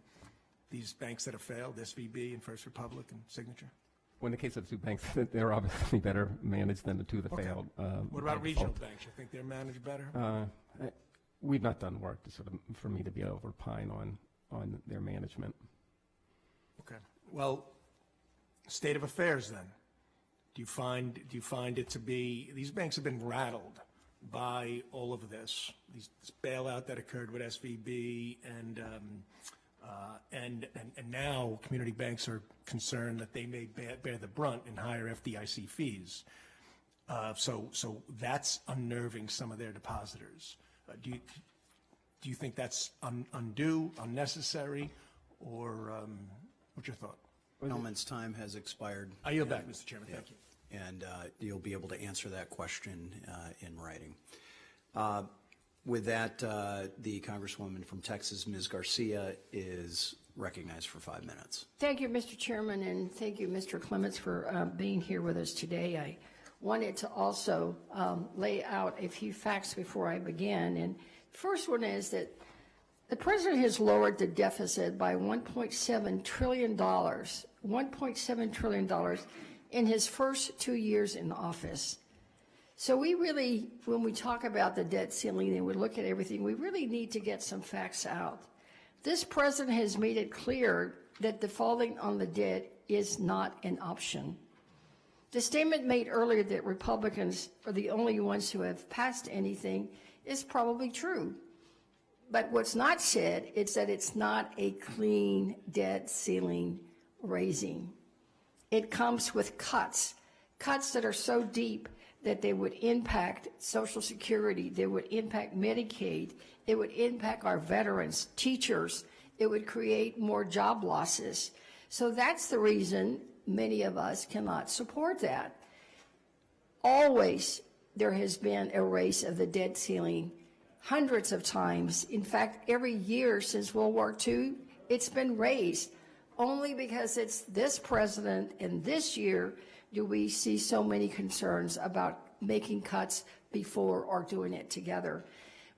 these banks that have failed, SVB and First Republic and Signature? Well, in the case of the two banks, they're obviously better managed than the two that failed. What about regional banks? You think they're managed better? We've not done work for me to be able to opine on their management. Okay. Well, state of affairs then. Do you find it to be, these banks have been rattled by all of this bailout that occurred with SVB, and now community banks are concerned that they may bear the brunt in higher FDIC fees. So that's unnerving some of their depositors. Do you think that's undue, unnecessary, or what's your thought? Clements' time has expired. I yield back, Mr. Chairman. Thank you. And you'll be able to answer that question in writing. With that, the Congresswoman from Texas, Ms. Garcia, is recognized for 5 minutes. Thank you, Mr. Chairman, and thank you, Mr. Clements, for being here with us today. I wanted to also lay out a few facts before I begin. And the first one is that the President has lowered the deficit by $1.7 trillion, $1.7 trillion in his first 2 years in office. So we really, when we talk about the debt ceiling and we look at everything, we really need to get some facts out. This president has made it clear that defaulting on the debt is not an option. The statement made earlier that Republicans are the only ones who have passed anything is probably true. But what's not said is that it's not a clean debt ceiling raising. It comes with cuts that are so deep that they would impact Social Security, they would impact Medicaid, it would impact our veterans, teachers, it would create more job losses. So that's the reason many of us cannot support that. Always there has been a raise of the debt ceiling, hundreds of times. In fact, every year since World War II, it's been raised. Only because it's this president and this year do we see so many concerns about making cuts before or doing it together.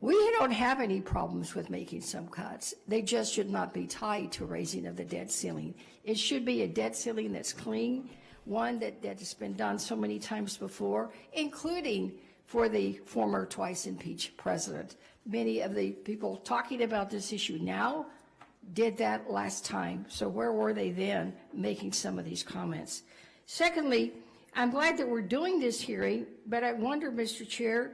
We don't have any problems with making some cuts. They just should not be tied to raising of the debt ceiling. It should be a debt ceiling that's clean, one that has been done so many times before, including for the former twice impeached president. Many of the people talking about this issue now did that last time. So where were they then making some of these comments? Secondly, I'm glad that we're doing this hearing, but I wonder, Mr. Chair,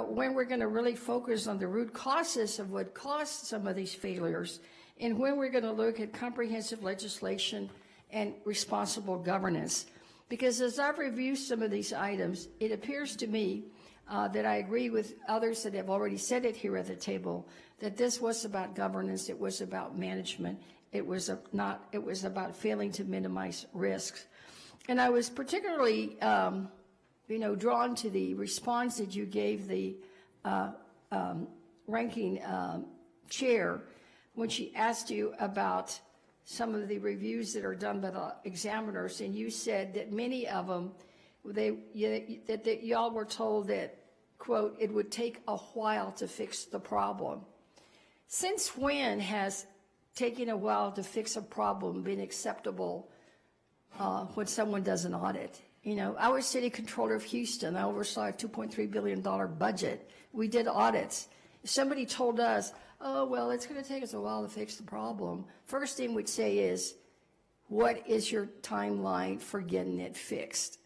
when we're going to really focus on the root causes of what caused some of these failures, and when we're going to look at comprehensive legislation and responsible governance. Because as I've reviewed some of these items, it appears to me that I agree with others that have already said it here at the table, that this was about governance, it was about management, it was about failing to minimize risks. And I was particularly drawn to the response that you gave the ranking chair when she asked you about some of the reviews that are done by the examiners, and you said that many of them, that y'all were told that, quote, it would take a while to fix the problem. Since when has taking a while to fix a problem been acceptable when someone does an audit? You know, I was city controller of Houston. I oversaw a $2.3 billion budget. We did audits. If somebody told us, oh, well, it's going to take us a while to fix the problem, first thing we'd say is, what is your timeline for getting it fixed?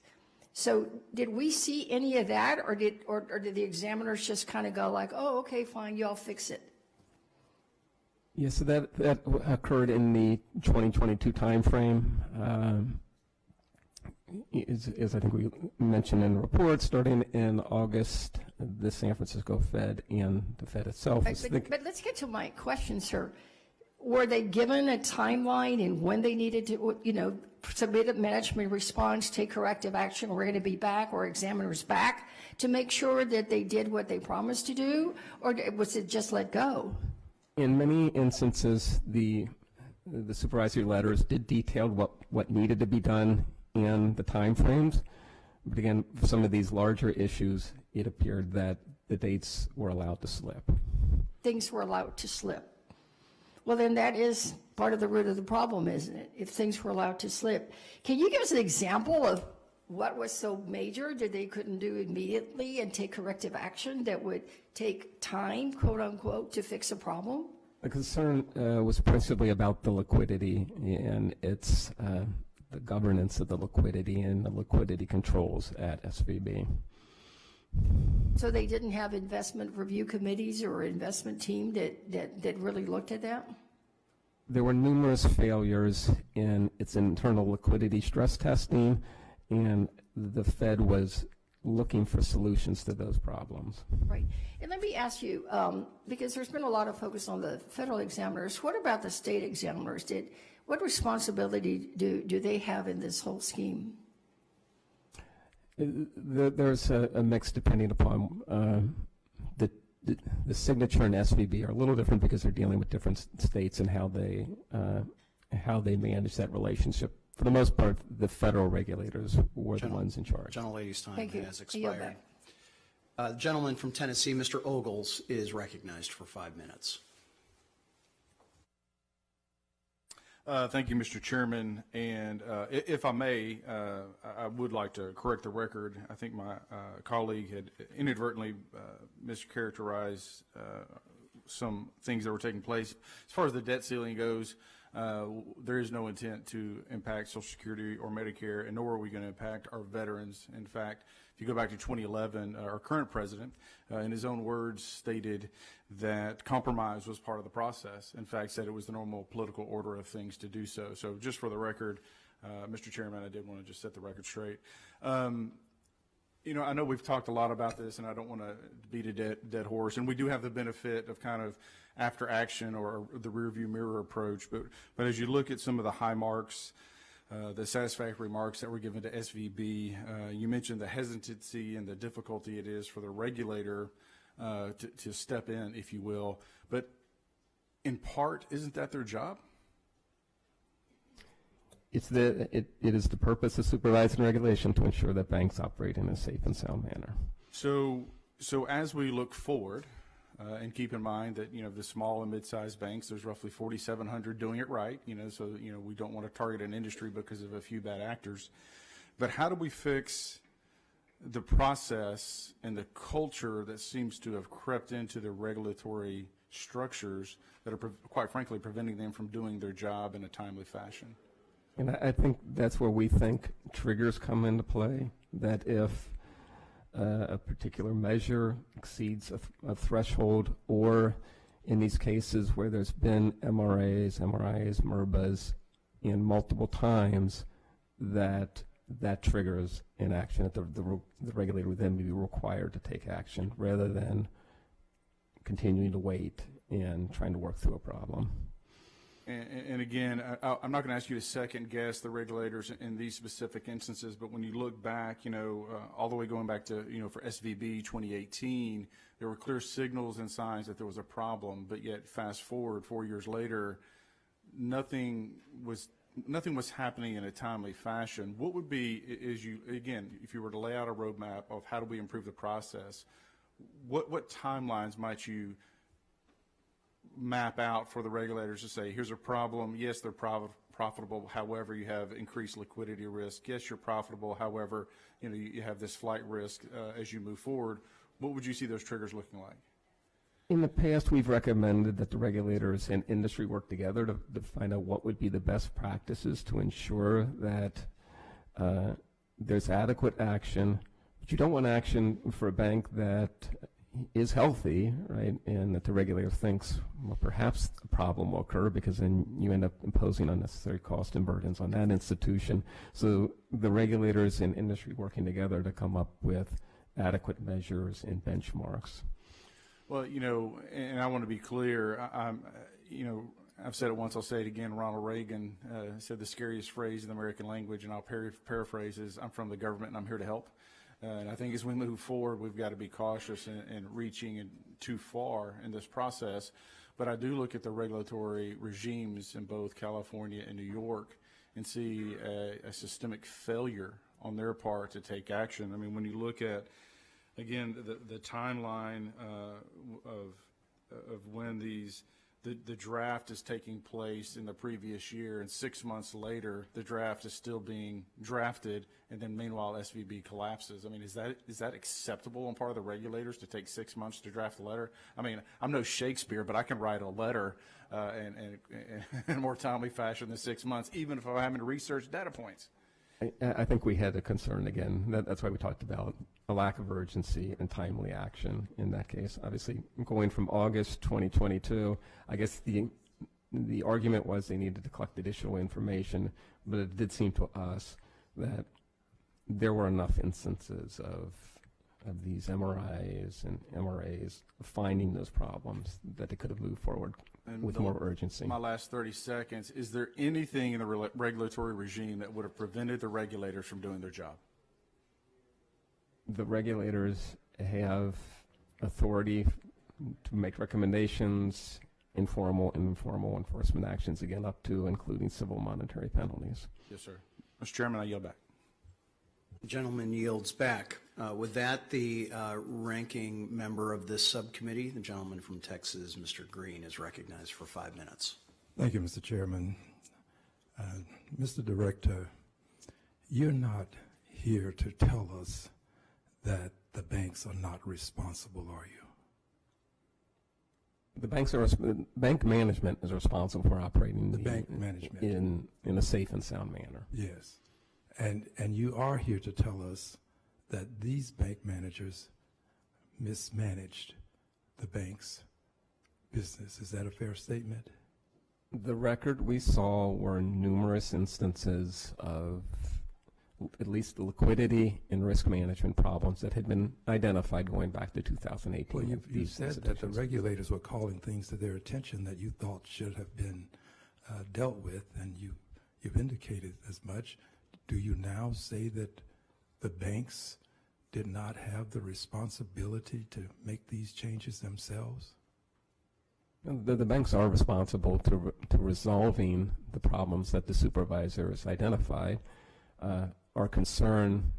So did we see any of that, or did the examiners just kind of go like, oh, okay, fine, y'all fix it? Yes, so that occurred in the 2022 timeframe. As I think we mentioned in the report, starting in August, the San Francisco Fed and the Fed itself. But let's get to my question, sir. Were they given a timeline and when they needed to, submit a management response, take corrective action, we're going to be back, or examiners back, to make sure that they did what they promised to do, or was it just let go? In many instances, the supervisory letters did detail what needed to be done in the time frames, but again, for some of these larger issues, it appeared that the dates were allowed to slip. Things were allowed to slip. Well, then that is part of the root of the problem, isn't it? If things were allowed to slip. Can you give us an example of what was so major that they couldn't do immediately and take corrective action that would take time, quote unquote, to fix a problem? The concern was principally about the liquidity and its the governance of the liquidity and the liquidity controls at SVB. So they didn't have investment review committees or investment team that really looked at that? There were numerous failures in its internal liquidity stress testing, and the Fed was looking for solutions to those problems. Right. And let me ask you, because there's been a lot of focus on the federal examiners, what about the state examiners? What responsibility do they have in this whole scheme? There's a mix depending upon the signature and SVB are a little different because they're dealing with different states and how they manage that relationship. For the most part, the federal regulators were the ones in charge. Gentlelady's time has expired. The gentleman from Tennessee, Mr. Ogles, is recognized for 5 minutes. Thank you, Mr. Chairman. And if I may, I would like to correct the record. I think my colleague had inadvertently mischaracterized some things that were taking place. As far as the debt ceiling goes, there is no intent to impact Social Security or Medicare, and nor are we going to impact our veterans. In fact, if you go back to 2011, our current president, in his own words, stated that compromise was part of the process. In fact, said it was the normal political order of things to do so. So just for the record, Mr. Chairman, I did want to just set the record straight. I know we've talked a lot about this, and I don't want to beat a dead horse. And we do have the benefit of kind of after action or the rearview mirror approach. But as you look at some of the high marks, the satisfactory marks that were given to SVB, you mentioned the hesitancy and the difficulty it is for the regulator to step in, if you will. But in part, isn't that their job? It is the purpose of supervision and regulation to ensure that banks operate in a safe and sound manner. So as we look forward, and keep in mind that the small and mid-sized banks, there's roughly 4,700 doing it right. So we don't want to target an industry because of a few bad actors. But how do we fix the process and the culture that seems to have crept into the regulatory structures that are, quite frankly, preventing them from doing their job in a timely fashion? And I think that's where we think triggers come into play, that if a particular measure exceeds a threshold, or in these cases where there's been MRIs, MRBAs in multiple times, that triggers inaction, that the regulator would then be required to take action rather than continuing to wait and trying to work through a problem. And again, I'm not going to ask you to second guess the regulators in these specific instances, but when you look back, all the way going back to, for SVB 2018, there were clear signals and signs that there was a problem, but yet fast forward 4 years later, nothing was happening in a timely fashion. What would be, if you were to lay out a roadmap of how do we improve the process, what timelines might you map out for the regulators to say, here's a problem, yes, they're profitable, however, you have increased liquidity risk, yes, you're profitable, however, you have this flight risk as you move forward. What would you see those triggers looking like? In the past, we've recommended that the regulators and industry work together to find out what would be the best practices to ensure that there's adequate action. But you don't want action for a bank that is healthy, right, and that the regulator thinks, well, perhaps a problem will occur, because then you end up imposing unnecessary costs and burdens on that institution. So the regulators and industry working together to come up with adequate measures and benchmarks. Well, and I want to be clear, I've said it once, I'll say it again. Ronald Reagan said the scariest phrase in the American language, and I'll paraphrase, is, I'm from the government and I'm here to help. And I think as we move forward, we've got to be cautious in reaching too far in this process. But I do look at the regulatory regimes in both California and New York and see a systemic failure on their part to take action. I mean, when you look at, again, the timeline of when the draft is taking place in the previous year, and 6 months later the draft is still being drafted, and then meanwhile SVB collapses. I mean, is that acceptable on part of the regulators to take 6 months to draft a letter? I mean, I'm no Shakespeare, but I can write a letter in a more timely fashion than 6 months, even if I'm having to research data points. I think we had a concern again. That's why we talked about a lack of urgency and timely action in that case. Obviously, going from August 2022, I guess the argument was they needed to collect additional information, but it did seem to us that there were enough instances of these MRIs and MRAs finding those problems that they could have moved forward with more urgency. My last 30 seconds, is there anything in the regulatory regime that would have prevented the regulators from doing their job? The regulators have authority to make recommendations, informal and informal enforcement actions, again, up to including civil monetary penalties. Yes, sir. Mr. Chairman, I yield back. The gentleman yields back. With that, the ranking member of this subcommittee, the gentleman from Texas, Mr. Green, is recognized for 5 minutes. Thank you, Mr. Chairman. Mr. Director, you're not here to tell us that the banks are not responsible, are you? The bank management is responsible for operating The bank management. in a safe and sound manner. Yes. And you are here to tell us that these bank managers mismanaged the bank's business. Is that a fair statement? The record we saw were numerous instances of at least the liquidity and risk management problems that had been identified going back to 2018. Well, with you these said that the institutions. regulators were calling things to their attention that you thought should have been dealt with, and you've indicated as much. Do you now say that the banks did not have the responsibility to make these changes themselves? The banks are responsible to resolving the problems that the supervisors identified. Our concern,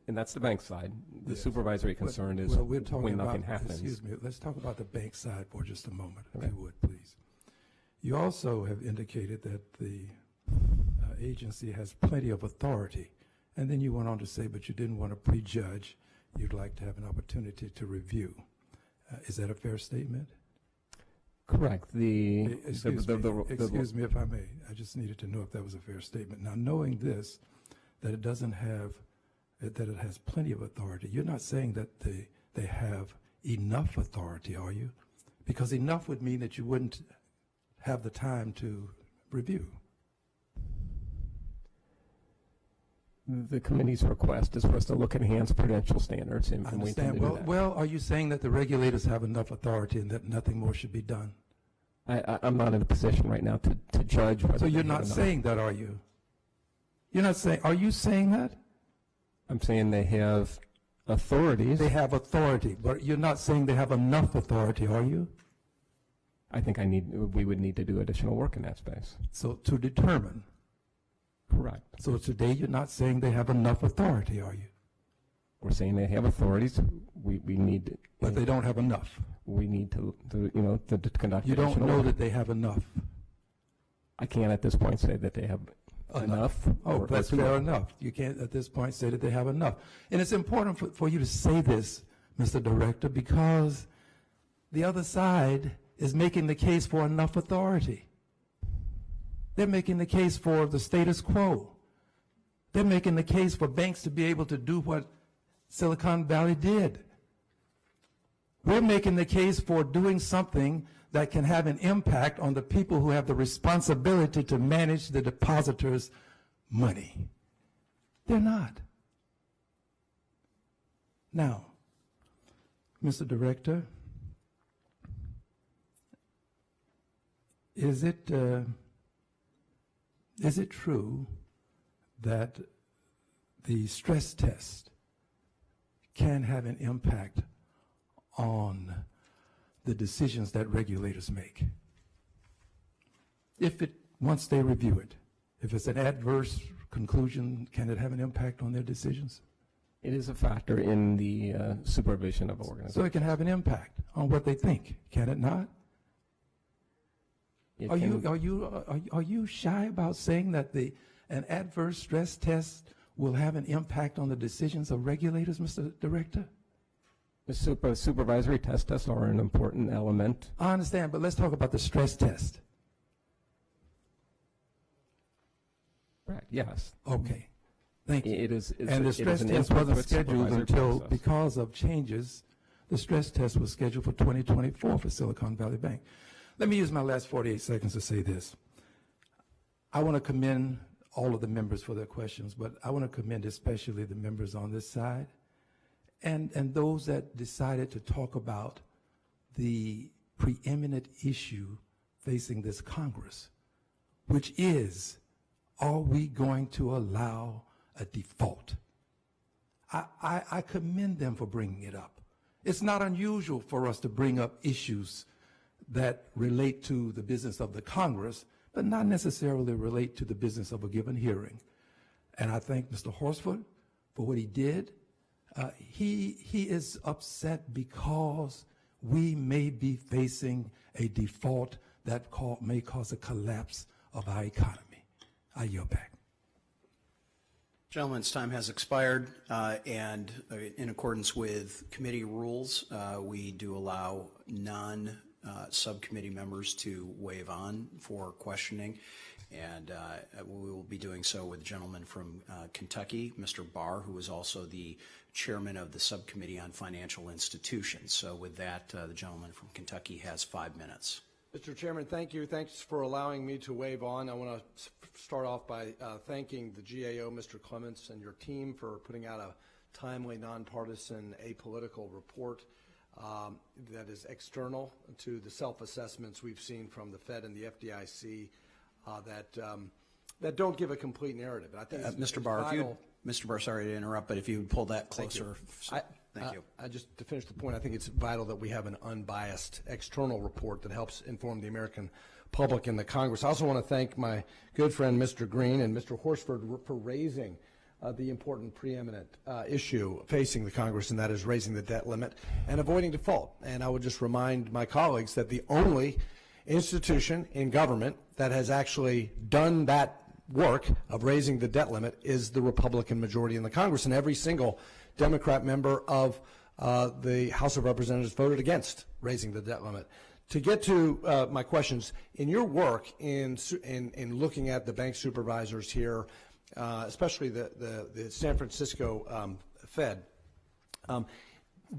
and that's the bank side. The supervisory concern is well, we're talking when nothing about, happens. Excuse me, let's talk about the bank side for just a moment, if you would, please. You also have indicated that the agency has plenty of authority, and then you went on to say, but you didn't want to prejudge. You'd like to have an opportunity to review. Is that a fair statement? Correct. Excuse me if I may. I just needed to know if that was a fair statement. Now, knowing this, that it doesn't have, that it has plenty of authority, you're not saying that they have enough authority, are you? Because enough would mean that you wouldn't have the time to review. The committee's request is for us to look at enhanced prudential standards, and we intend to do that. Well, are you saying that the regulators have enough authority and that nothing more should be done? I'm not in a position right now to judge whether. So you're they not have enough. saying that, are you? You're not saying, are you saying that? I'm saying they have authorities. They have authority, but you're not saying they have enough authority, are you? I think we would need to do additional work in that space. So to determine. Correct. So today you're not saying they have enough authority, are you? We're saying they have authorities. We need to. But they don't have enough. We need to conduct. You don't additional know work. that they have enough. I can't at this point say that they have enough. Oh, that's fair enough. You can't at this point say that they have enough. And it's important for you to say this, Mr. Director, because the other side is making the case for enough authority. They're making the case for the status quo. They're making the case for banks to be able to do what Silicon Valley did. We're making the case for doing something that can have an impact on the people who have the responsibility to manage the depositors' money. They're not. Now, Mr. Director, is it true that the stress test can have an impact on the decisions that regulators make? Once they review it, if it's an adverse conclusion, can it have an impact on their decisions? It is a factor in the supervision of organizations. So it can have an impact on what they think, can it not? Are you shy about saying that an adverse stress test will have an impact on the decisions of regulators, Mr. Director? The supervisory tests are an important element. I understand, but let's talk about the stress test. Correct. Yes. Okay. Thank you. And the stress test wasn't scheduled until, because of changes, the stress test was scheduled for 2024 for Silicon Valley Bank. Let me use my last 48 seconds to say this. I want to commend all of the members for their questions, but I want to commend especially the members on this side and those that decided to talk about the preeminent issue facing this Congress, which is, are we going to allow a default? I commend them for bringing it up. It's not unusual for us to bring up issues that relate to the business of the Congress, but not necessarily relate to the business of a given hearing. And I thank Mr. Horsford for what he did. He is upset because we may be facing a default that may cause a collapse of our economy. I yield back. Gentlemen's time has expired, and in accordance with committee rules, we do allow subcommittee members to waive on for questioning, and we will be doing so with a gentleman from Kentucky, Mr. Barr, who is also the chairman of the Subcommittee on Financial Institutions. So with that, the gentleman from Kentucky has 5 minutes. Mr. Chairman, thank you. Thanks for allowing me to waive on. I want to start off by thanking the GAO, Mr. Clements, and your team for putting out a timely, nonpartisan, apolitical report that is external to the self-assessments we've seen from the Fed and the FDIC that don't give a complete narrative. And I think Mr. Barr, Mr. Barr, sorry to interrupt, but if you would pull that closer. Thank you. Just to finish the point, I think it's vital that we have an unbiased external report that helps inform the American public and the Congress. I also want to thank my good friend Mr. Green and Mr. Horsford for raising the important preeminent issue facing the Congress, and that is raising the debt limit and avoiding default. And I would just remind my colleagues that the only institution in government that has actually done that work of raising the debt limit is the Republican majority in the Congress, and every single Democrat member of the House of Representatives voted against raising the debt limit. To get to my questions, in your work in looking at the bank supervisors here, especially the San Francisco Fed,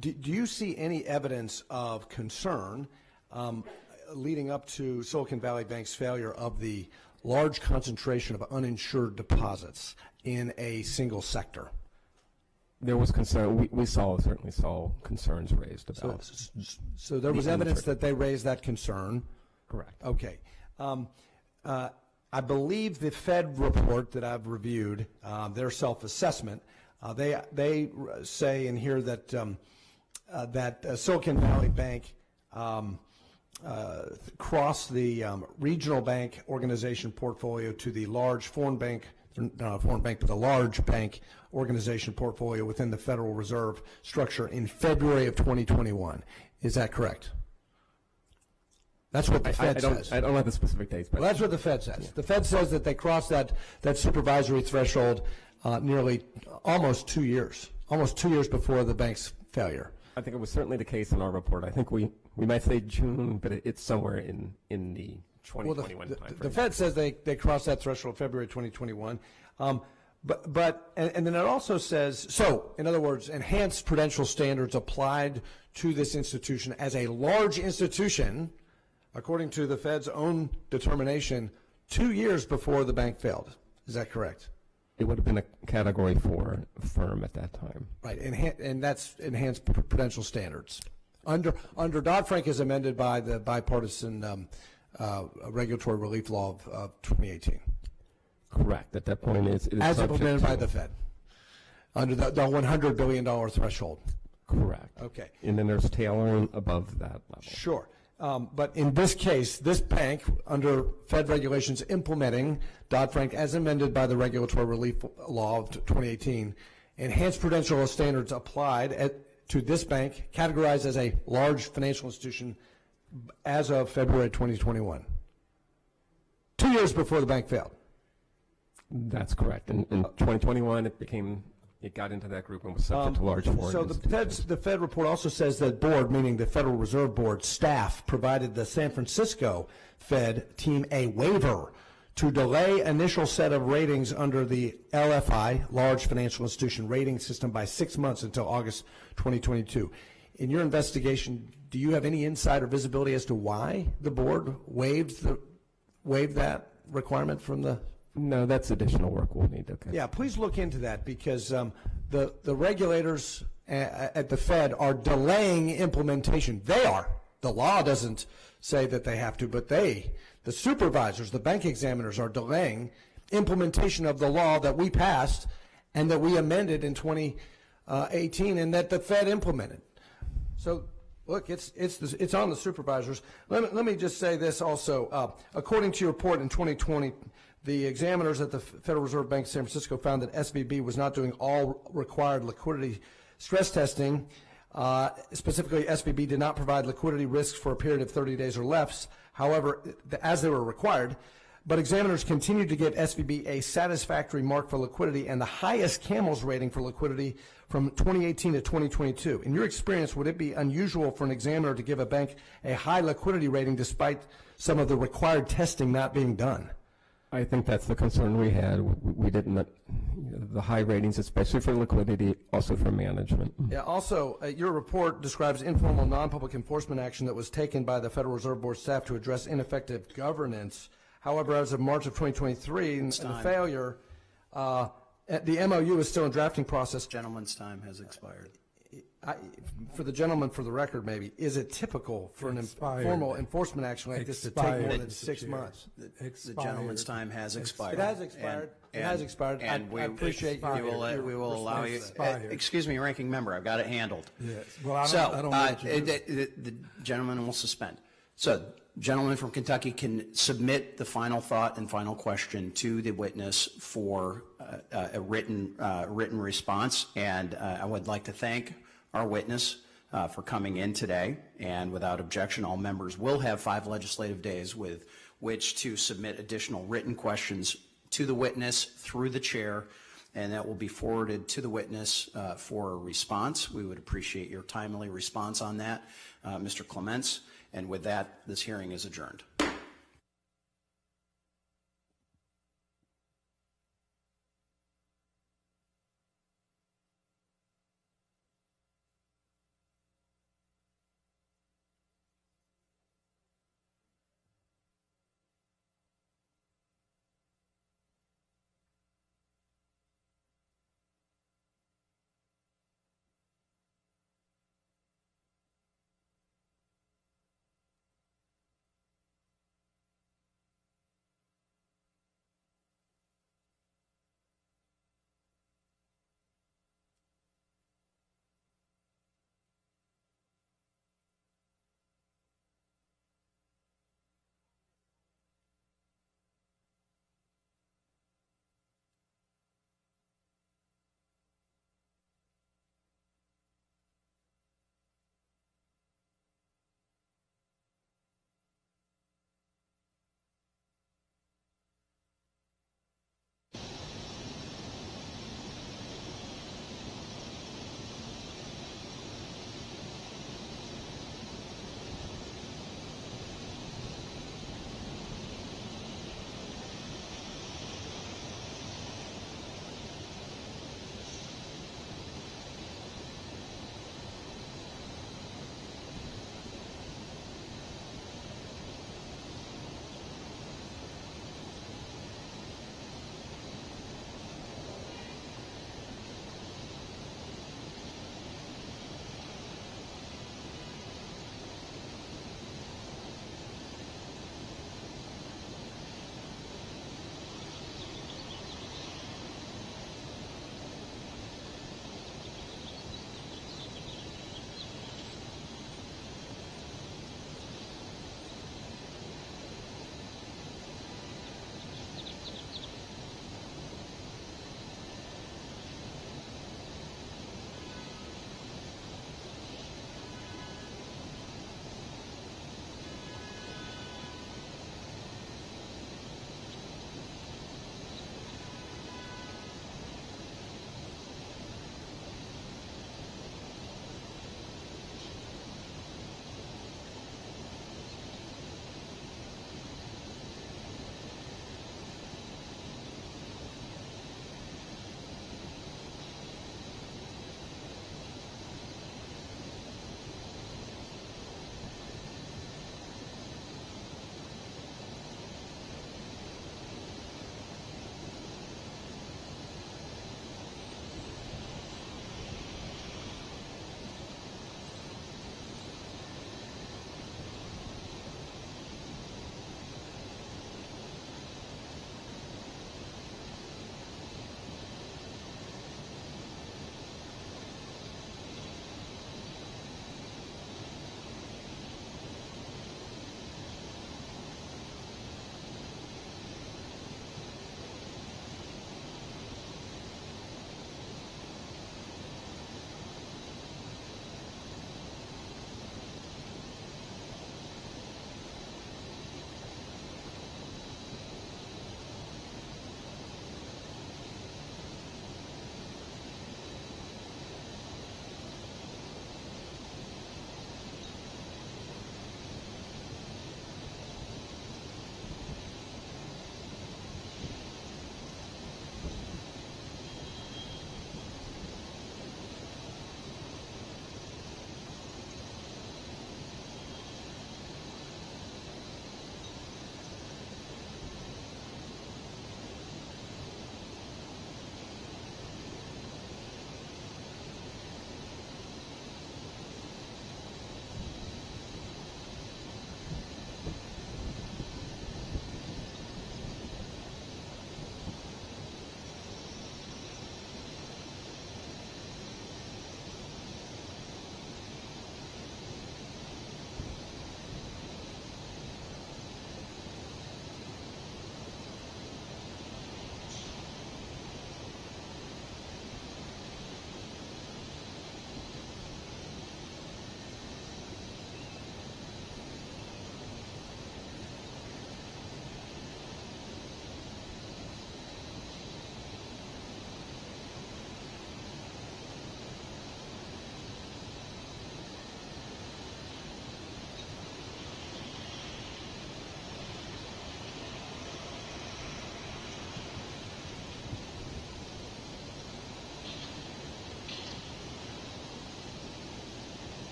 do you see any evidence of concern leading up to Silicon Valley Bank's failure of the large concentration of uninsured deposits in a single sector? There was concern. We certainly saw concerns raised about. So there was evidence that they raised that concern. Correct. Okay. I believe the Fed report that I've reviewed, their self-assessment, they say in here that Silicon Valley Bank crossed the regional bank organization portfolio to the large but the large bank organization portfolio within the Federal Reserve structure in February of 2021. Is that correct? That's what the Fed says. I don't have the specific dates. But well, that's what the Fed says. Yeah. The Fed says that they crossed that supervisory threshold nearly almost 2 years before the bank's failure. I think it was certainly the case in our report. I think we might say June, but it's somewhere in the 2021 timeframe. The Fed says they crossed that threshold February 2021. But then it also says, so in other words, enhanced prudential standards applied to this institution as a large institution, according to the Fed's own determination, 2 years before the bank failed. Is that correct? It would have been a Category 4 firm at that time. Right, and that's enhanced prudential standards. Under Dodd-Frank as amended by the bipartisan regulatory relief law of 2018. Correct. At that point, it is as implemented by the Fed under the $100 billion threshold. Correct. Okay. And then there's tailoring above that level. Sure. But in this case, this bank, under Fed regulations implementing Dodd-Frank as amended by the regulatory relief law of 2018, enhanced prudential standards applied to this bank, categorized as a large financial institution as of February 2021. 2 years before the bank failed. That's correct. In 2021, it got into that group and was subject to large foreign institutions. So the Fed report also says that board, meaning the Federal Reserve Board staff, provided the San Francisco Fed team a waiver to delay initial set of ratings under the LFI, Large Financial Institution Rating System, by 6 months until August 2022. In your investigation, do you have any insight or visibility as to why the board waived that requirement from the? No, that's additional work we'll need to get. Yeah, please look into that, because the regulators at the Fed are delaying implementation. They are. The law doesn't say that they have to, but the supervisors, the bank examiners, are delaying implementation of the law that we passed and that we amended in 2018 and that the Fed implemented. So, look, it's on the supervisors. Let me just say this also. According to your report in 2020, the examiners at the Federal Reserve Bank of San Francisco found that SVB was not doing all required liquidity stress testing. Specifically, SVB did not provide liquidity risks for a period of 30 days or less. However, as they were required, but examiners continue to give SVB a satisfactory mark for liquidity and the highest Camels rating for liquidity from 2018 to 2022. In your experience, would it be unusual for an examiner to give a bank a high liquidity rating despite some of the required testing not being done? I think that's the concern we had. We didn't, the high ratings, especially for liquidity, also for management. Yeah, also, your report describes informal non-public enforcement action that was taken by the Federal Reserve Board staff to address ineffective governance. However, as of March of 2023, and the failure, the MOU is still in drafting process. Gentleman's time has expired. For the gentleman, for the record, maybe, is it typical for an informal enforcement action like this to take more than 6 months? The gentleman's time has expired. It has expired. It has expired. And I appreciate your we will allow you. Excuse me, Ranking Member, I've got it handled. Yes. Well, I don't know what you do. The gentleman will suspend. So, gentleman from Kentucky can submit the final thought and final question to the witness for a written response. And I would like to thank our witness for coming in today, and without objection, all members will have 5 legislative days with which to submit additional written questions to the witness through the chair, and that will be forwarded to the witness for a response. We would appreciate your timely response on that, Mr. Clements, and with that, this hearing is adjourned.